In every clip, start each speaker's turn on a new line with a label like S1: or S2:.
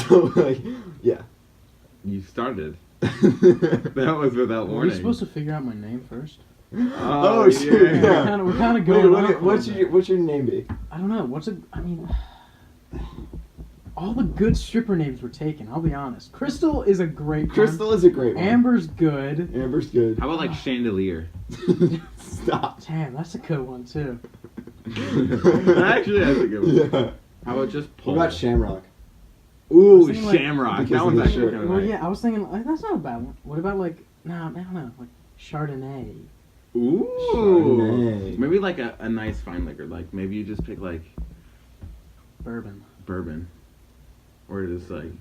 S1: So, like, yeah.
S2: You started. That was without
S3: Were
S2: warning.
S3: we supposed to figure out my name first?
S1: Oh, shoot, yeah.
S3: We're kind of going off.
S1: What's your name be?
S3: I don't know. All the good stripper names were taken, I'll be honest. Crystal is a great
S1: Crystal is a great one.
S3: Amber's good.
S1: Amber's good.
S2: How about like chandelier?
S1: Stop.
S3: Damn, that's a good one, too.
S2: Actually, that's a good one.
S1: Yeah.
S2: How about just
S1: What
S2: pole?
S1: about Shamrock?
S2: Ooh,
S3: thinking, like,
S2: Shamrock.
S1: because
S2: That
S1: of
S2: one's
S1: the
S2: actually
S1: shirt.
S2: kind of
S3: Well,
S2: nice.
S3: yeah, I was thinking, like, that's not a bad one. What about, like, I don't know, like, Chardonnay.
S2: Ooh.
S1: Chardonnay.
S2: Maybe like a nice fine liquor. Like maybe you just pick like
S3: Bourbon.
S2: or just like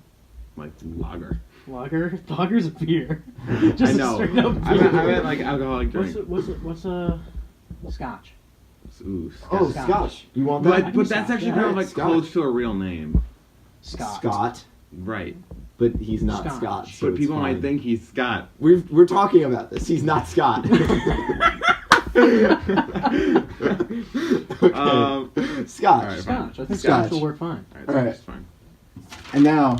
S2: lager.
S3: Lager? Lager's a beer.
S2: I
S3: Just
S2: know.
S3: a straight up
S2: I
S3: beer.
S2: meant like alcoholic drink.
S3: What's a Scotch?
S2: Ooh,
S1: Oh,
S3: Scotch.
S1: Scotch. You want that?
S2: But that's actually kind of like
S1: Scotch.
S2: close to a real name.
S3: Scott.
S2: Right.
S1: But he's not
S3: Scotch.
S1: Scott. So
S2: But
S1: it's
S2: people
S1: fine.
S2: might think he's Scott.
S1: We're talking about this. He's not Scott. Okay. Scotch.
S2: Alright,
S3: Scotch. I think
S1: Scotch.
S3: Scotch will work fine.
S2: Alright,
S1: Alright.
S2: that's fine.
S1: And now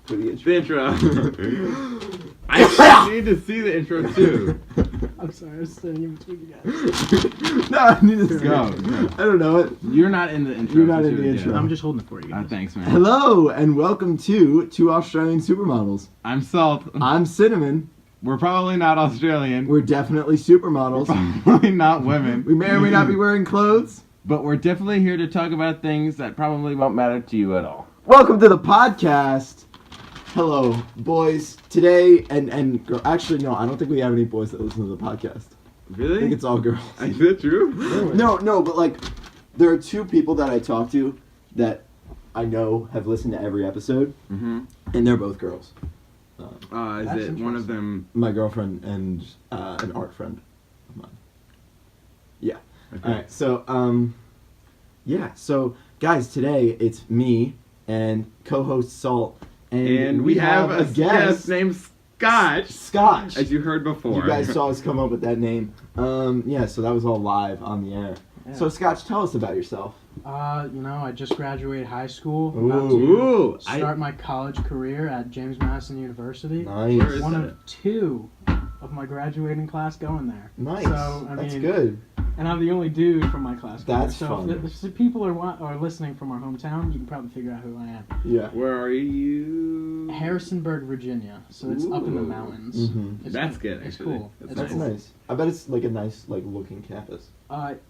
S1: for the intro.
S2: The intro. I need to see the intro too.
S3: I'm sorry, I was standing in between you guys.
S1: No, I need to
S2: Go.
S1: I don't know it.
S2: You're not in the intro.
S1: You're not
S2: just
S1: in the
S2: do it,
S1: intro.
S2: yeah.
S3: I'm just holding it for you guys.
S2: Thanks, man.
S1: Hello and welcome to Two Australian Supermodels.
S2: I'm Salt.
S1: I'm Cinnamon.
S2: We're probably not Australian.
S1: We're definitely supermodels.
S2: probably not women.
S1: We may or may not be wearing clothes.
S2: But we're definitely here to talk about things that probably won't matter to you at all.
S1: Welcome to the podcast. Hello, boys. Today and girl. Actually, no, I don't think we have any boys that listen to the podcast.
S2: Really?
S1: I think it's all girls.
S2: Is that true?
S1: No, but like, there are two people that I talk to that I know have listened to every episode,
S2: Mm-hmm.
S1: and they're both girls.
S2: Is
S3: That's
S2: it one of them?
S1: My girlfriend and an art friend of mine. Yeah.
S2: Okay.
S1: All right. So, yeah. So, guys, today it's me and co-host Salt,
S2: And we have a guest named Scotch.
S1: Scotch.
S2: As you heard before.
S1: You guys saw us come up with that name. Yeah. So that was all live on the air.
S3: Yeah.
S1: So, Scotch, tell us about yourself.
S3: I just graduated high school.
S1: Ooh.
S3: About to
S2: Ooh,
S3: start my college career at James Madison University.
S1: Nice.
S2: Where is
S3: One
S2: that?
S3: of two of my graduating class going there.
S1: Nice.
S3: So, I
S1: That's
S3: mean,
S1: good.
S3: And I'm the only dude from my class. going
S1: That's
S3: there. So
S1: fun.
S3: if people are listening from our hometown, you can probably figure out who I am.
S1: Yeah.
S2: Where are you?
S3: Harrisonburg, Virginia. So it's up in the
S2: Ooh.
S3: mountains.
S1: Mhm.
S2: That's good,
S3: It's
S2: actually.
S3: cool.
S2: That's
S3: It's
S1: That's
S3: cool.
S1: nice. I bet it's like a nice, like, looking campus.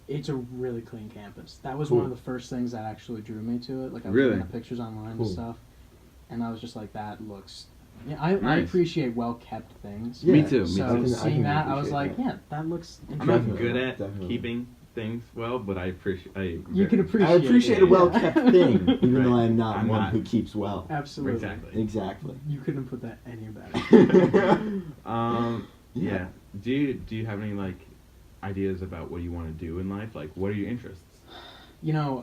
S3: It's a really clean campus. That was
S1: Cool.
S3: one of the first things that actually drew me to it. Like I was
S2: Really?
S3: looking at pictures online
S1: Cool.
S3: and stuff, and I was just like, that looks. Yeah, I
S2: Nice.
S3: appreciate well kept things.
S1: Yeah.
S2: Me too. Me
S3: So
S1: I can-
S2: too.
S1: I
S3: seeing
S1: can
S3: that, I was
S1: appreciate
S3: like,
S1: that.
S3: yeah, that looks.
S2: I'm not
S3: interesting.
S2: good at
S1: Definitely.
S2: keeping things well, but I appreciate.
S3: You can appreciate.
S1: I appreciate a
S3: it.
S1: well-kept thing, even though
S2: Right.
S1: I'm not
S2: I'm
S1: one
S2: not.
S1: who keeps well.
S3: Absolutely.
S2: Exactly.
S1: Exactly.
S3: You couldn't put that any better.
S2: Yeah. Do you have any like ideas about what you want to do in life? Like, what are your interests?
S3: You know,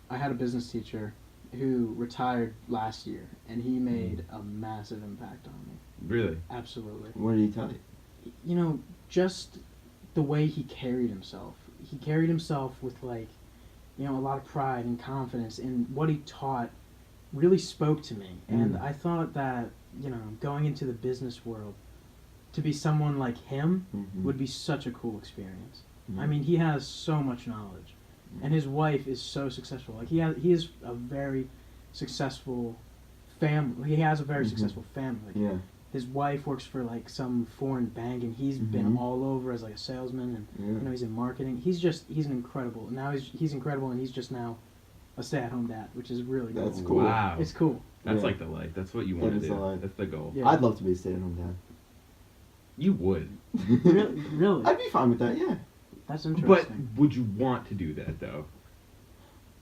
S3: I had a business teacher who retired last year, and he made a massive impact on me.
S2: Really?
S3: Absolutely.
S1: What did he tell you?
S3: You know, just the way he carried himself. He carried himself with, like, you know, a lot of pride and confidence, and what he taught really spoke to me. And I thought that, you know, going into the business world, to be someone like him
S1: Mhm.
S3: would be such a cool experience.
S1: Mhm.
S3: I mean, he has so much knowledge, and his wife is so successful. Like, he is a very successful family. He has a very
S1: Mhm.
S3: successful family.
S1: Yeah.
S3: His wife works for like some foreign bank, and he's been
S1: Mhm.
S3: all over as like a salesman, and
S1: Yeah.
S3: you know, he's in marketing. He's an incredible. Now he's incredible, and he's just now a stay-at-home dad, which is really
S1: That's
S3: cool.
S1: cool.
S2: Wow.
S3: It's cool.
S2: That's
S1: Yeah.
S2: like the life. That's what you want
S1: That
S2: to
S1: is
S2: do.
S1: the life.
S2: That's the goal.
S3: Yeah.
S1: I'd love to be a stay-at-home dad.
S2: You would.
S3: Really,
S1: I'd be fine with that, yeah.
S3: that's
S2: But
S3: interesting.
S2: would you want to do that though?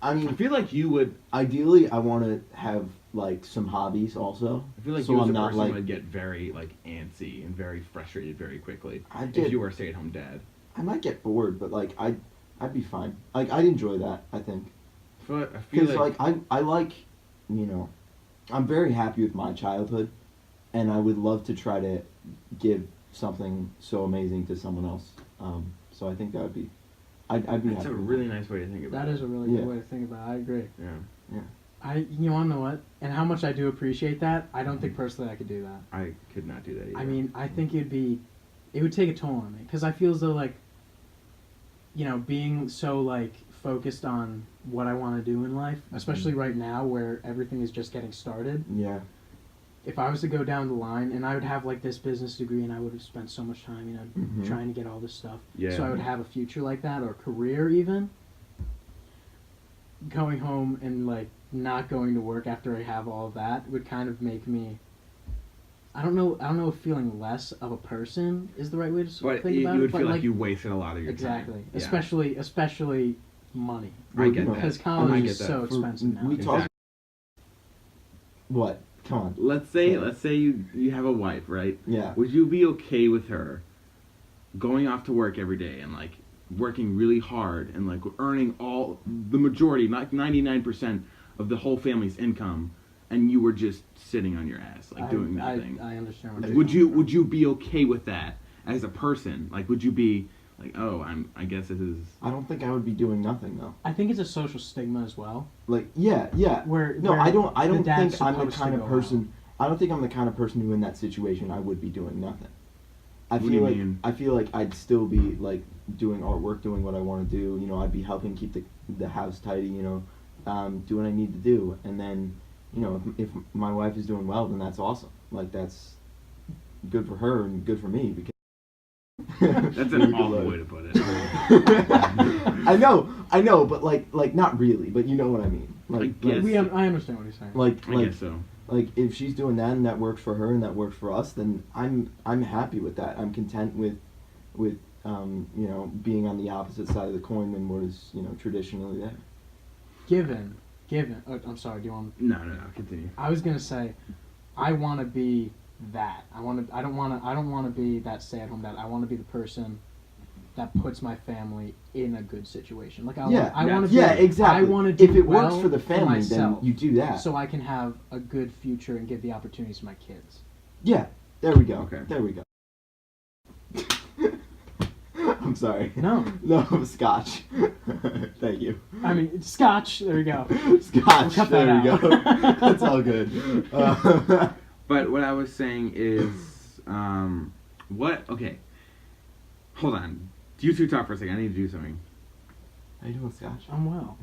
S1: I
S2: I
S1: mean,
S2: feel like you would.
S1: ideally, I want to have, like, some hobbies also.
S2: I feel like
S1: So
S2: you as
S1: I'm
S2: a
S1: not,
S2: person
S1: like-
S2: would get very like antsy and very frustrated very quickly
S1: I'd
S2: if
S1: get,
S2: you were a stay-at-home dad.
S1: I might get bored, but, like, I'd be fine. Like, I'd enjoy that, I think.
S2: I feel
S1: Because, like, I like, you know, I'm very happy with my childhood, and I would love to try to give something so amazing to someone else. So I think that would be, I'd be
S2: that's
S1: happy
S2: a
S1: with
S2: really
S1: that.
S2: nice way to think about
S3: That
S2: it.
S3: is a really
S1: Yeah.
S3: good way to think about it. I agree.
S2: Yeah.
S1: Yeah.
S3: You wanna know what? And how much I do appreciate that. I don't think personally I could do that.
S2: I could not do that either.
S3: I mean, I think it would take a toll on me because I feel as though like, being so like focused on what I want to do in life, especially right now where everything is just getting started.
S1: Yeah.
S3: If I was to go down the line, and I would have like this business degree, and I would have spent so much time,
S1: Mhm.
S3: trying to get all this stuff,
S2: Yeah.
S3: so I would have a future like that or a career even. Going home and like not going to work after I have all of that would kind of make me. I don't know if feeling less of a person is the right way to
S2: But
S3: think
S2: you
S3: about it.
S2: would
S3: but
S2: feel
S3: like
S2: like you wasted a lot of your
S3: exactly,
S2: time. Yeah.
S3: especially money.
S2: I get that.
S3: Because
S2: I
S3: college
S2: get
S3: is
S2: that.
S3: so expensive now.
S1: We
S2: Exactly.
S1: talked. What? Come on.
S2: Let's say you have a wife, right?
S1: Yeah.
S2: Would you be okay with her going off to work every day and like working really hard and like earning the majority, like 99% of the whole family's income, and you were just sitting on your ass, like doing nothing?
S3: I understand what you're
S2: Would
S3: saying.
S2: you be okay with that as a person? Like, would you be like, oh, I guess this is.
S1: I don't think I would be doing nothing though.
S3: I think it's a social stigma as well.
S1: Like, yeah.
S3: Where
S1: I don't
S3: the dad's
S1: think I'm the
S3: supposed to
S1: kind of
S3: go
S1: person. I don't think I'm the kind of person who, in that situation, I would be doing nothing.
S2: What do you mean?
S1: I feel like I'd still be like doing artwork, doing what I want to do. I'd be helping keep the house tidy. Do what I need to do, and then, if my wife is doing well, then that's awesome. Like, that's good for her and good for me because.
S2: That's an awful way to put it.
S1: I know, but like not really, but you know what I mean. Like,
S2: I guess.
S3: I understand what you're saying.
S2: I guess so.
S1: Like, if she's doing that and that works for her and that works for us, then I'm happy with that. I'm content with being on the opposite side of the coin than what is traditionally there.
S3: Given. I'm sorry. Do you want?
S2: No. Continue.
S3: I was gonna say, I want to be that. I don't want to be that stay-at-home dad. I want to be the person that puts my family in a good situation. Like I want to.
S1: Yeah, exactly.
S3: I want to do
S1: if it
S3: well
S1: works for the family,
S3: myself,
S1: then you do that.
S3: so I can have a good future and give the opportunities to my kids.
S1: Yeah, there we go.
S2: Okay.
S1: There we go. I'm sorry.
S3: No,
S1: Scotch. Thank you.
S3: I mean it's Scotch. There we go.
S1: Scotch.
S3: Cut
S1: There
S3: that
S1: we
S3: out.
S1: go. That's all good.
S2: But what I was saying is, okay, hold on. You two talk for a second. I need to do something.
S1: How you doing, Scotch?
S3: I'm well.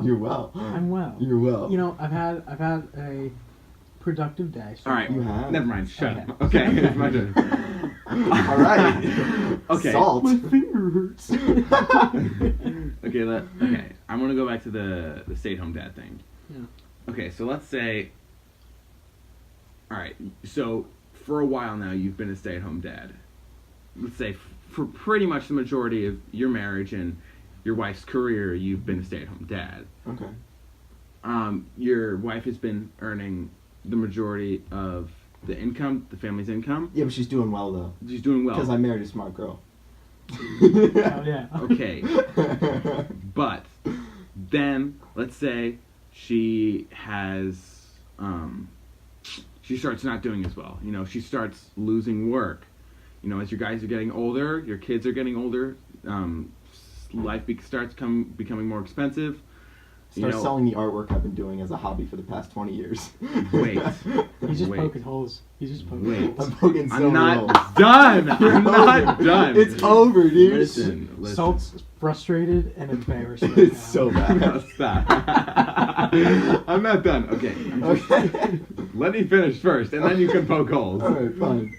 S1: You're well.
S3: I'm well.
S1: You're well.
S3: I've had a productive day. So
S2: All right.
S1: You have.
S2: Never mind. Shut
S3: Okay.
S2: up. Okay, it's my turn.
S1: All right.
S2: Okay.
S1: Salt.
S3: My finger hurts.
S2: Okay. I'm gonna go back to the stay-at-home dad thing.
S3: Yeah.
S2: Okay, so let's say. All right. So for a while now, you've been a stay-at-home dad. Let's say for pretty much the majority of your marriage and your wife's career, you've been a stay-at-home dad.
S1: Okay.
S2: Your wife has been earning the majority of the income, the family's income.
S1: Yeah, but she's doing well though.
S2: She's doing well.
S1: Because I married a smart girl.
S3: Oh yeah.
S2: Okay. But then let's say she has she starts not doing as well. She starts losing work. As your guys are getting older, your kids are getting older, life starts becoming more expensive.
S1: Start selling the artwork I've been doing as a hobby for the past 20 years.
S2: Wait.
S3: He's just
S2: Wait.
S3: poking holes. He's just poking
S2: Wait.
S3: holes.
S1: I'm poking so
S2: I'm not
S1: holes.
S2: done. I'm not
S1: Over.
S2: done.
S1: It's over, dude.
S2: Listen.
S3: Salt's frustrated and embarrassed. Right
S1: It's
S3: now.
S1: so bad.
S2: No, stop. I'm not done. Okay.
S1: Okay.
S2: Let me finish first, and then you can poke holes.
S1: Alright, fine.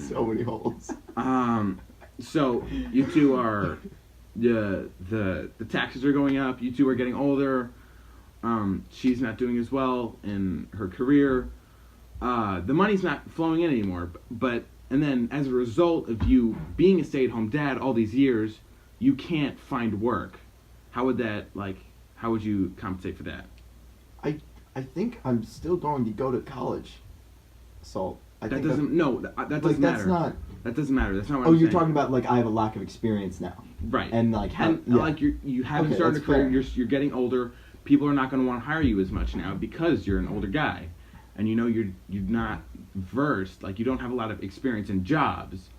S1: So many holes.
S2: So you two are the taxes are going up. You two are getting older. She's not doing as well in her career. The money's not flowing in anymore. And then as a result of you being a stay-at-home dad all these years, you can't find work. How would you compensate for that?
S1: I think I'm still going to go to college. Salt.
S2: That doesn't matter.
S1: That's not.
S2: That doesn't matter. That's not what
S1: Oh,
S2: I'm
S1: you're
S2: saying.
S1: talking about like I have a lack of experience now.
S2: Right.
S1: And like how,
S2: And
S1: yeah.
S2: like you haven't
S1: Okay,
S2: started a
S1: that's
S2: career.
S1: fair.
S2: You're getting older. People are not going to want to hire you as much now because you're an older guy, and you're not versed. Like you don't have a lot of experience in jobs.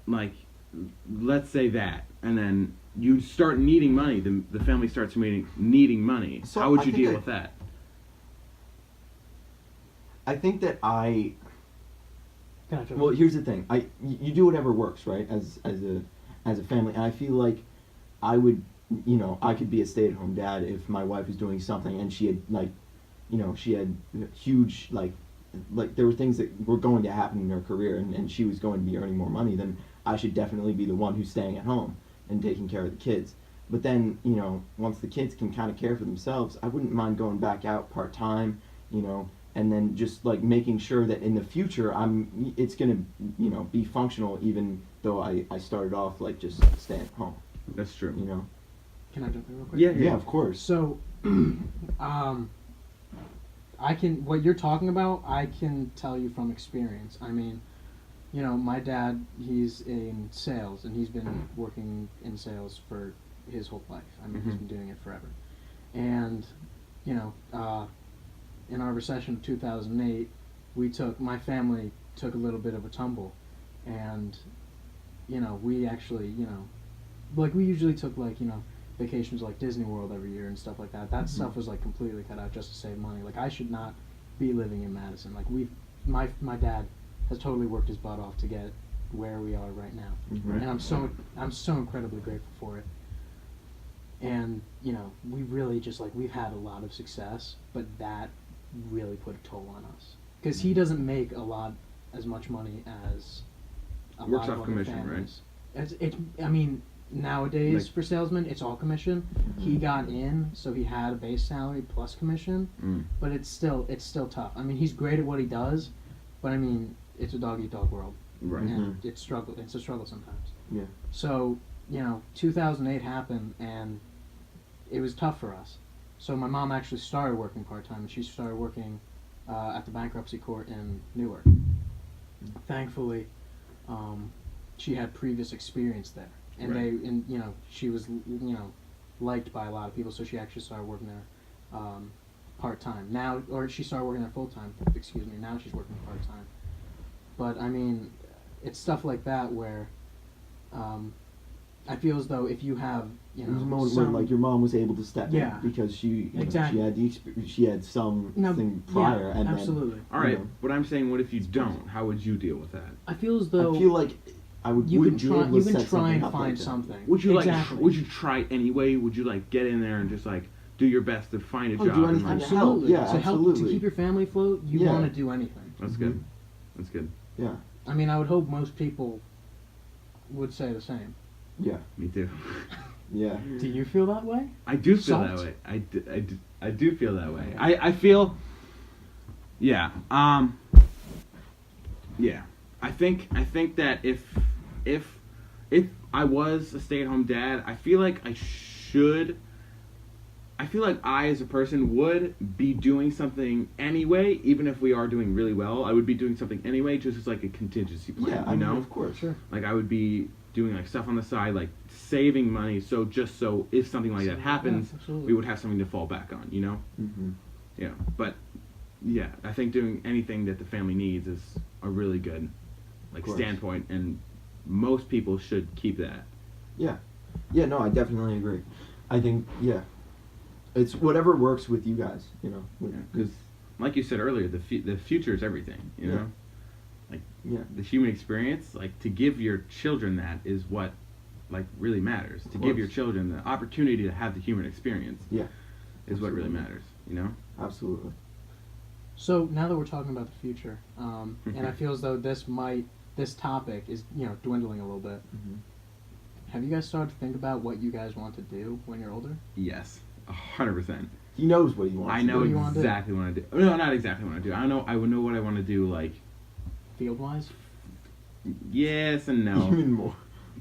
S2: Like, let's say that, and then you start needing money. The family starts needing money.
S1: So
S2: How would
S1: I
S2: you
S1: think
S2: deal
S1: that-
S2: with that?
S1: I think that
S3: Gotcha.
S1: well, here's the thing. You do whatever works, right? As a family, and I feel like I would, I could be a stay-at-home dad if my wife was doing something and she had she had huge there were things that were going to happen in her career, and she was going to be earning more money. Then I should definitely be the one who's staying at home and taking care of the kids. But then, once the kids can kind of care for themselves, I wouldn't mind going back out part-time, and then just making sure that in the future it's gonna be functional, even though I started off just staying at home.
S2: That's true.
S3: Can I jump in real quick?
S2: Yeah.
S1: Of course.
S3: So, what you're talking about, I can tell you from experience. I mean, my dad, he's in sales, and he's been working in sales for his whole life. I mean, he's been doing it forever. And, in our recession of 2008, my family took a little bit of a tumble. And, we actually, we usually took, vacations like Disney World every year and stuff like that. That stuff was completely cut out just to save money. I should not be living in Madison. My dad has totally worked his butt off to get where we are right now,
S1: Mhm.
S3: and I'm so incredibly grateful for it. And we really just we've had a lot of success, but that really put a toll on us because he doesn't make as much money as a
S2: Works
S3: lot of
S2: off
S3: other
S2: commission,
S3: families. I mean, nowadays for salesmen, it's all commission. He got in, so he had a base salary plus commission, but it's still tough. I mean, he's great at what he does, but I mean, it's a dog eat dog world,
S2: Right.
S3: and it's a struggle sometimes.
S1: Yeah.
S3: So 2008 happened, and it was tough for us. So my mom actually started working part time, and she started working at the bankruptcy court in Newark. Thankfully, she had previous experience there, and
S2: Right.
S3: she was liked by a lot of people, so she actually started working there part time. Now, or she started working there full time. Excuse me. Now she's working part time. But I mean, it's stuff like that where I feel as though if you have
S1: It was a moment where your mom was able to step
S3: Yeah.
S1: in because she
S3: Exactly.
S1: she had she had something prior, and
S3: absolutely.
S2: All right,
S1: know.
S2: but I'm saying, what if you don't? How would you deal with that?
S3: I feel as
S1: then
S3: though
S1: I feel like I would
S3: you
S1: wouldn't
S3: can
S1: be
S3: try.
S1: able to
S3: You can
S1: set
S3: try and
S1: something up
S3: find
S1: like that.
S3: something.
S2: Would you
S3: exactly.
S2: would you try anyway? Would you get in there and just do your best to find a
S1: Oh, do
S2: job?
S1: anything
S2: and,
S1: to
S3: Absolutely.
S1: help. Yeah,
S3: to help to
S1: absolutely.
S3: keep your family afloat, you
S1: Yeah.
S3: want to do anything.
S2: That's good. That's good.
S1: Yeah,
S3: I mean, I would hope most people would say the same.
S1: yeah,
S2: Me too.
S1: yeah.
S3: Do you feel that way?
S2: I do feel that
S3: Salt?
S2: way. I do feel that way. I feel. Yeah. Yeah. I think that if I was a stay-at-home dad, I feel like I as a person would be doing something anyway, even if we are doing really well. I would be doing something anyway, just as a contingency plan.
S1: Yeah, I
S2: you
S1: mean,
S2: know,
S1: of course.
S3: Sure.
S2: I would be doing stuff on the side, saving money, so if something like that happens,
S3: Yeah, absolutely.
S2: we would have something to fall back on. You know.
S1: Mm-hmm.
S2: Yeah, but yeah, I think doing anything that the family needs is a really good
S1: course.
S2: standpoint, and most people should keep that.
S1: Yeah, yeah. No, I definitely agree. I think it's whatever works with you guys.
S2: Because, like you said earlier, the future is everything. You know,
S1: Yeah.
S2: the human experience, to give your children that is what really matters. To give your children the opportunity to have the human experience.
S1: Yeah.
S2: Is what really
S1: Absolutely.
S2: matters. You know.
S1: Absolutely.
S3: So now that we're talking about the future, and I feel as though this topic is dwindling a little bit.
S1: Mm-hmm.
S3: Have you guys started to think about what you guys want to do when you're older?
S2: Yes, 100%.
S1: He knows what he wants.
S2: I
S1: to
S2: know
S3: What do
S1: do.
S3: you wanna do?
S2: exactly what I do. No, not exactly what I do. I would know what I want to do.
S3: Field wise?
S2: Yes and no.
S1: Even more.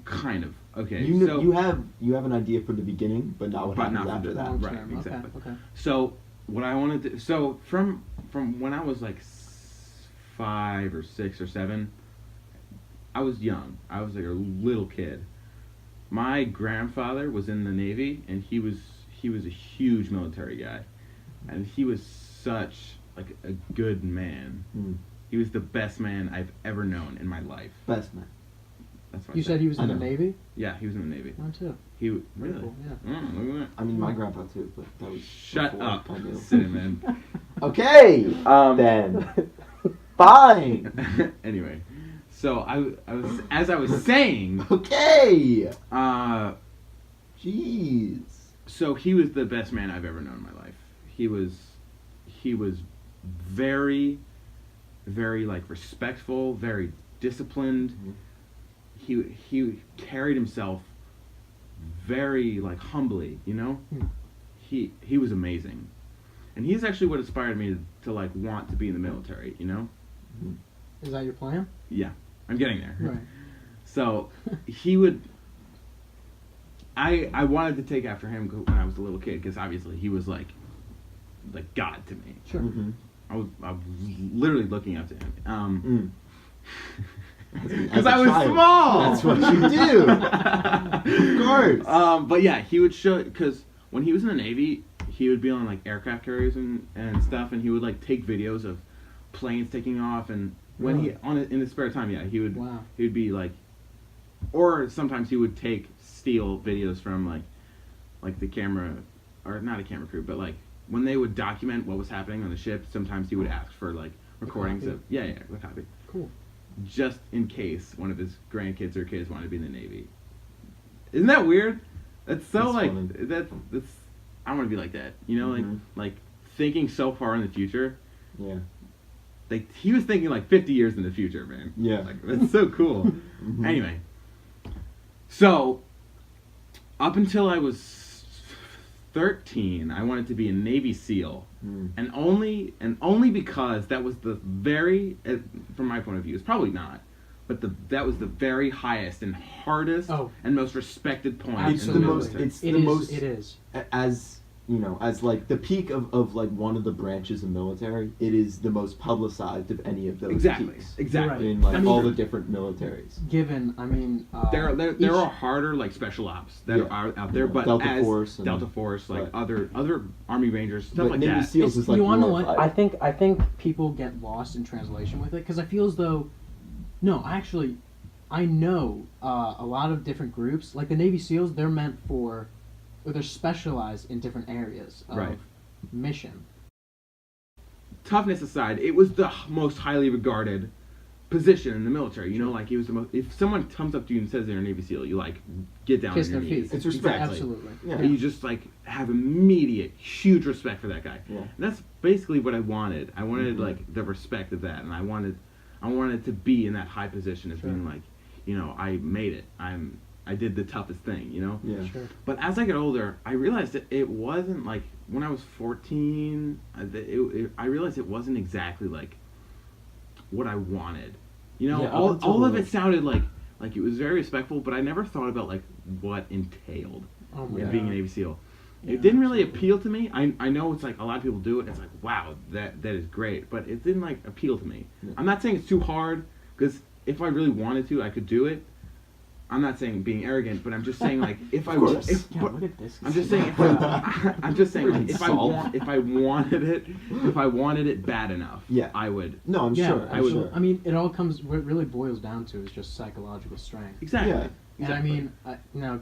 S2: Kind of. Okay.
S1: You
S2: so,
S1: you have an idea for the beginning, but not what
S2: But
S1: happens
S2: not
S1: after
S2: for
S1: that.
S3: Long
S2: Right,
S3: term.
S2: exactly.
S3: Okay.
S2: So what I want to do. So from when I was 5 or 6 or 7, I was young. I was a little kid. My grandfather was in the Navy, and he was a huge military guy, and he was such a good man.
S1: Mm.
S2: He was the best man I've ever known in my life.
S1: Best man.
S2: That's what
S3: You
S2: I
S3: said he was
S1: I
S3: in the
S1: know.
S3: Navy?
S2: Yeah, he was in the Navy.
S3: Mine too.
S2: He
S3: Very
S2: really.
S3: cool, yeah.
S2: Look at that.
S1: I mean, my grandpa too, but that was
S2: Shut
S1: before
S2: up,
S1: I knew.
S2: Cinnamon.
S1: Okay, then. Fine.
S2: Anyway, so I was saying,
S1: Okay.
S2: Jeez. So he was the best man I've ever known in my life. He was very, very like respectful, very disciplined.
S1: Mm-hmm.
S2: He carried himself very like humbly, you know. He was amazing, and he's actually what inspired me to like want to be in the military, you know.
S3: Is that your plan?
S2: Yeah, I'm getting there.
S3: Right.
S2: So he would. I wanted to take after him when I was a little kid because obviously he was like God to me.
S3: Sure.
S1: Mm-hmm.
S2: I was literally looking up to him. Because
S1: As a
S2: I was
S1: child,
S2: small.
S1: That's what you do. Of course.
S2: But yeah, he would show because when he was in the Navy, he would be on like aircraft carriers and stuff, and he would like take videos of planes taking off, and when
S3: Really?
S2: in his spare time, yeah, he would
S3: Wow.
S2: he would be like, or sometimes he would steal videos from like the camera, or not a camera crew, but like when they would document what was happening on the ship, sometimes he would ask for like recordings
S3: copy?
S2: of the copy,
S3: Cool.
S2: just in case one of his grandkids or kids wanted to be in the Navy. Isn't that weird? That's so
S1: That's
S2: like
S1: funny.
S2: that's I want to be like that, you know,
S1: Mhm.
S2: like thinking so far in the future.
S1: Yeah.
S2: Like he was thinking like 50 years in the future, man.
S1: Yeah.
S2: Like that's so cool.
S1: Mhm.
S2: Anyway, so up until I was 13, I wanted to be a Navy SEAL, and only because that was the very, from my point of view, it's probably not, but that was the very highest and hardest and most respected point
S1: It's
S2: in
S1: the
S2: the
S1: most.
S2: military.
S1: It's the most.
S3: It is.
S1: As you know, as like the peak of like one of the branches of military, it is the most publicized of any of those
S2: Exactly.
S1: peaks.
S2: Exactly.
S1: In like
S3: I mean-
S1: all the different militaries.
S3: Given, I mean,
S2: There
S3: each-
S2: are harder like special ops that
S1: Yeah.
S2: are out there,
S1: Yeah,
S2: but
S1: Delta
S2: as
S1: Force and-
S2: Delta Force, like
S1: right.
S2: other Army Rangers, stuff
S1: But
S2: like
S1: Navy
S2: that.
S1: SEALs is like
S3: you want to know what?
S1: glorified.
S3: I think people get lost in translation with it because I feel as though, no, actually, I know a lot of different groups. Like the Navy SEALs, they're meant for, or they're specialized in different areas of
S2: Right.
S3: mission.
S2: Toughness aside, it was the most highly regarded position in the military. You know, like he was the most. If someone comes up to you and says they're a Navy SEAL, you like get down
S3: Kiss
S2: on your
S3: their
S2: knees.
S3: feet.
S1: It's respect.
S3: Absolutely.
S1: Yeah.
S2: You just like have immediate, huge respect for that guy.
S1: Yeah.
S2: And that's basically what I wanted. I wanted
S1: Mhm.
S2: like the respect of that, and I wanted to be in that high position of
S3: Sure.
S2: being like, you know, I made it. I did the toughest thing, you know.
S1: Yeah.
S3: Sure.
S2: But as I got older, I realized that it wasn't like when I was 14. I realized it wasn't exactly like what I wanted. You know,
S1: Yeah,
S2: all of
S1: totally.
S2: it sounded like it was very respectful, but I never thought about like what entailed
S3: Oh my
S2: in
S3: God.
S2: being a Navy SEAL.
S3: Yeah,
S2: It didn't really
S3: absolutely.
S2: appeal to me. I know it's like a lot of people do it. And it's like, wow, that is great, but it didn't like appeal to me.
S1: Yeah.
S2: I'm not saying it's too hard because if I really wanted to, I could do it. I'm not saying being arrogant, but I'm just saying like if I
S1: course.
S2: if
S3: Yeah, look at this.
S2: I'm just saying if I'm just saying like if I wanted it bad enough,
S1: Yeah.
S2: I would.
S1: No, I'm
S3: Yeah,
S1: sure. I'm
S3: absolutely.
S1: sure.
S3: I mean, it all comes. What it really boils down to is just psychological strength.
S2: Exactly.
S1: Yeah.
S3: And I mean,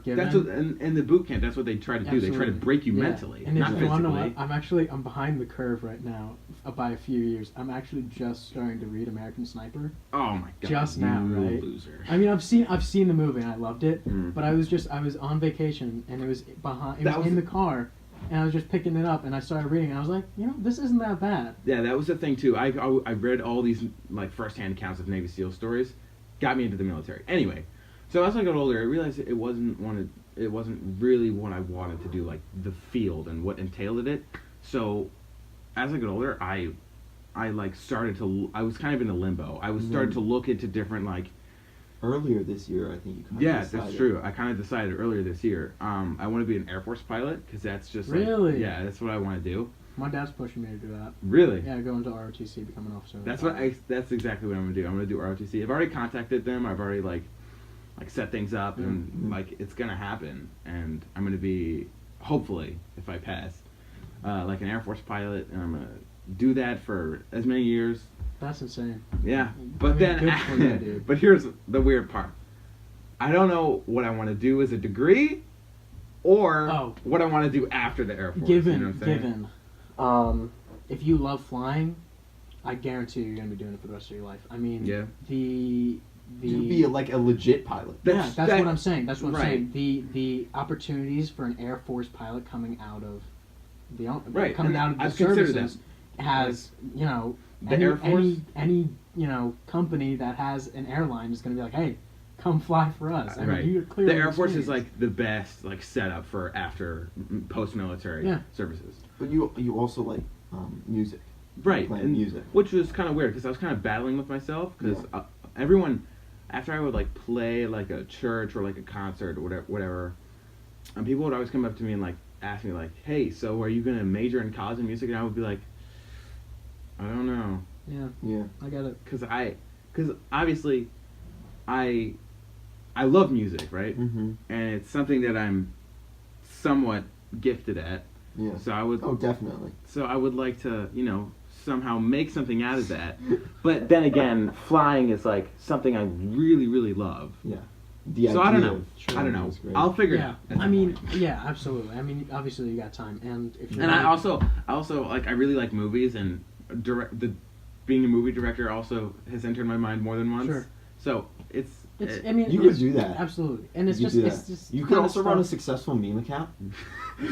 S3: given
S2: That's what in the boot camp. That's what they try to do. They try to
S3: Absolutely.
S2: break you
S3: Yeah.
S2: mentally,
S3: And
S2: not
S3: if you want to know
S2: physically.
S3: what, I'm behind the curve right now by a few years. I'm actually just starting to read American Sniper.
S2: Oh my god!
S3: Just now,
S2: you
S3: right?
S2: Loser.
S3: I mean, I've seen the movie and I loved it,
S2: Mm.
S3: but I was on vacation and it was
S2: That was-
S3: in the car, and I was just picking it up and I started reading and I was like, this isn't that bad.
S2: Yeah, that was the thing too. I read all these like firsthand accounts of Navy SEAL stories, got me into the military. Anyway, so as I got older, I realized it wasn't really what I wanted to do, like the field and what entailed it. So as I got older, I like started to. I was kind of in a limbo. I was started to look into different like.
S1: Earlier this year, I think you kind
S2: Yeah,
S1: of
S2: that's true. I kind of decided earlier this year. I want to be an Air Force pilot because that's just like,
S3: Really?
S2: yeah, that's what I want to do.
S3: My dad's pushing me to do that.
S2: Really?
S3: Yeah, go into ROTC, become an officer.
S2: That's exactly what I'm gonna do. I'm gonna do ROTC. I've already contacted them. I've already like set things up and
S1: Mhm.
S2: like it's gonna happen. And I'm gonna be hopefully if I pass like an Air Force pilot. And I'm gonna do that for as many years.
S3: That's insane.
S2: Yeah,
S3: I
S2: but
S3: mean, good for you,
S2: then
S3: dude.
S2: but here's the weird part. I don't know what I want to do as a degree, or what I want to do after the Air Force.
S3: Given,
S2: you know what I'm saying?
S3: if you love flying, I guarantee you're going to be doing it for the rest of your life. I mean,
S2: Yeah.
S3: the
S1: You'd be like a legit pilot.
S3: That's what I'm saying. That's what I'm saying. The opportunities for an Air Force pilot coming out of the coming out of the services has, you know,
S2: The Air Force?
S3: any you know, company that has an airline is going to be like, hey, come fly for us. I mean, you're clearly
S2: the Air Force is
S3: experienced.
S2: like the best like setup for after post-military services.
S1: But you also like music.
S2: Right,
S1: Playing
S2: and
S1: music.
S2: which was kind of weird because I was kind of battling with myself because everyone, after I would like play like a church or like a concert or whatever, and people would always come up to me and like ask me like, "Hey, so are you gonna major in college in music?" And I would be like, "I don't know."
S3: Yeah, I got it.
S2: Because obviously, I love music, right?
S1: Mm-hmm.
S2: And it's something that I'm somewhat gifted at.
S1: Yeah.
S2: So I would.
S1: Oh, definitely.
S2: So I would like to, you know, somehow make something out of that. But then again, flying is like something I really, really love.
S1: Yeah.
S2: So I don't know. I don't know. I'll figure it out.
S3: I mean, yeah, absolutely. I mean, obviously you got time, and if you're
S2: And I also like I really like movies, and being a movie director also has entered my mind more than once.
S3: Sure.
S2: So
S3: I mean,
S1: you could do that.
S3: Absolutely, and it's
S1: You
S3: just
S1: could do
S3: it's
S1: that.
S3: just
S1: You could
S3: kinda
S1: also run a
S3: stuff-
S1: successful meme account.
S3: Have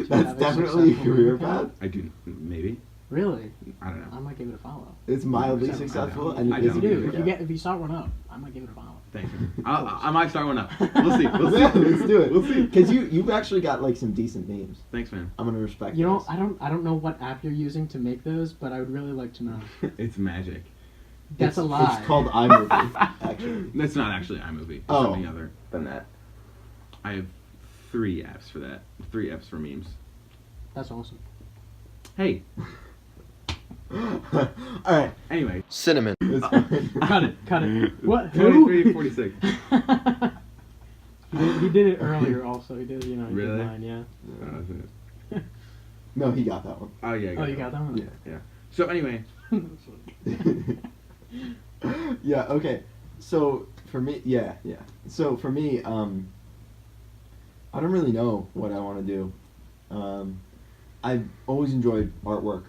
S1: That's
S3: a
S1: definitely a
S3: successful
S1: career
S3: meme account?
S1: path.
S2: I do maybe.
S3: Really,
S2: I don't know.
S3: I might give it a follow.
S1: It's mildly
S3: I don't.
S1: successful,
S2: I
S1: and
S2: don't.
S1: it is a
S3: If you
S1: career
S3: do,
S1: path.
S3: if you start one up, I might give it a follow.
S2: Thanks. I might start one up. We'll see. We'll see.
S1: Let's do it.
S2: We'll see.
S1: Because you've actually got like some decent memes.
S2: Thanks, man.
S1: I'm gonna respect.
S3: You know,
S1: those.
S3: I don't know what app you're using to make those, but I would really like to know.
S2: It's magic.
S3: That's a lie.
S1: It's called iMovie, actually.
S2: That's not actually iMovie. It's
S1: Oh.
S2: something other than that. I have 3 apps for that. 3 apps for memes.
S3: That's awesome.
S2: Hey.
S1: All right.
S2: Anyway.
S4: Cinnamon.
S1: It's fine.
S3: Cut it. What? Who?
S2: 23:46.
S3: He did it earlier. Also, he did. You know, he
S2: Really?
S3: did mine. Yeah.
S2: Oh, is it?
S1: No, he got that one.
S2: Oh yeah. I
S3: Oh, you got that one.
S1: Yeah.
S2: Yeah. So anyway.
S1: Yeah. Okay. So for me, yeah. So for me, I don't really know what I want to do. I've always enjoyed artwork,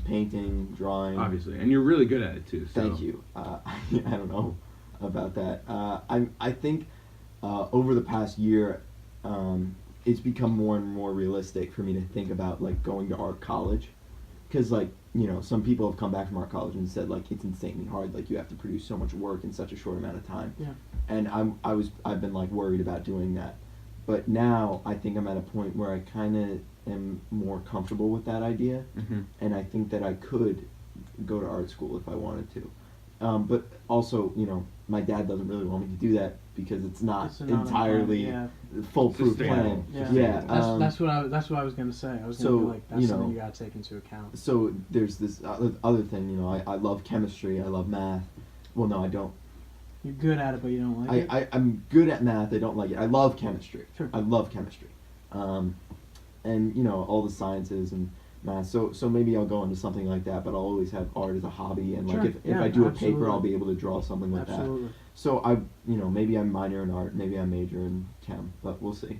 S1: painting, drawing.
S2: Obviously, and you're really good at it too. So.
S1: Thank you. I don't know about that. I think over the past year, it's become more and more realistic for me to think about like going to art college, because like, you know, some people have come back from art college and said like it's insanely hard. Like you have to produce so much work in such a short amount of time.
S3: Yeah.
S1: And I've been like worried about doing that, but now I think I'm at a point where I kind of am more comfortable with that idea,
S2: Mm-hmm.
S1: and I think that I could go to art school if I wanted to. But also, you know, my dad doesn't really want me to do that because it's not
S3: It's not a
S1: entirely
S3: plan,
S1: foolproof
S2: Sustainable.
S1: plan.
S3: Yeah.
S1: Yeah.
S3: That's what I was gonna say. I was
S1: so,
S3: gonna be like, that's
S1: you
S3: something
S1: know,
S3: you gotta take into account.
S1: So there's this other thing, you know, I love chemistry, I love math. Well, no, I don't.
S3: You're good at it, but you don't like it.
S1: I'm good at math, I don't like it. I love chemistry.
S3: Sure.
S1: I love chemistry. And, you know, all the sciences and math. So maybe I'll go into something like that, but I'll always have art as a hobby. And,
S3: Sure.
S1: like, if
S3: Yeah,
S1: I do a
S3: absolutely.
S1: paper, I'll be able to draw something like that.
S3: Absolutely.
S1: So you know, maybe I minor in art, maybe I major in chem, but we'll see.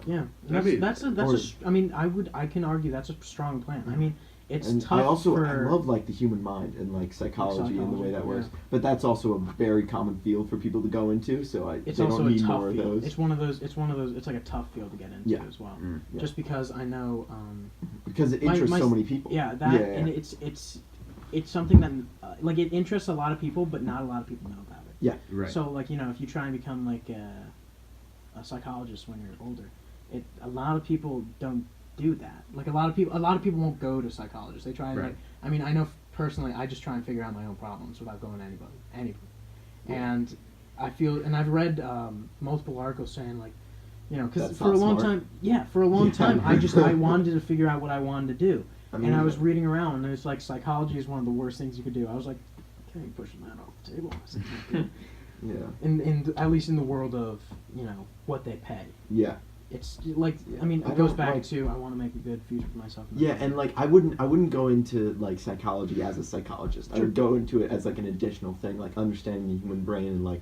S3: Yeah.
S2: That'd
S3: That's
S2: be-
S3: I can argue that's a strong plan. I mean, it's
S1: And
S3: tough
S1: I also
S3: for.
S1: I love like the human mind and like psychology and the way that works.
S3: yeah.
S1: But that's also a very common field for people to go into. So
S3: It's
S1: they
S3: also
S1: don't
S3: a
S1: need
S3: tough
S1: more
S3: field.
S1: of those.
S3: It's one of those. It's like a tough field to get into
S1: Yeah.
S3: as well.
S1: Yeah.
S3: Just because I know.
S1: Because it
S3: my-
S1: interests
S3: my-
S1: so many people.
S3: Yeah, that
S1: Yeah,
S3: and
S1: yeah.
S3: it's something that like it interests a lot of people, but not a lot of people know about it.
S1: Yeah.
S2: Right.
S3: So like, you know, if you try and become like a psychologist when you're older, a lot of people don't do that. Like a lot of people won't go to psychologists. They try and
S2: Right.
S3: like. I mean, I know personally, I just try and figure out my own problems without going to anybody.
S1: Yeah.
S3: And I feel, and I've read multiple articles saying like, you know, because
S1: That's
S3: for a
S1: not
S3: long
S1: smart.
S3: time, for a long
S1: Yeah.
S3: time, I wanted to figure out what I wanted to do.
S1: I mean,
S3: And I was reading around, and it's like psychology is one of the worst things you could do. I was like, okay, you're pushing that off the table. I said, "Okay."
S1: Yeah.
S3: in at least in the world of, you know, what they pay.
S1: Yeah.
S3: it's like, I mean,
S1: I
S3: it goes
S1: don't,
S3: back
S1: like-
S3: to I want to make a good future for myself.
S1: Yeah, and like I wouldn't go into like psychology as a psychologist. I would go into it as like an additional thing, like understanding the human brain and like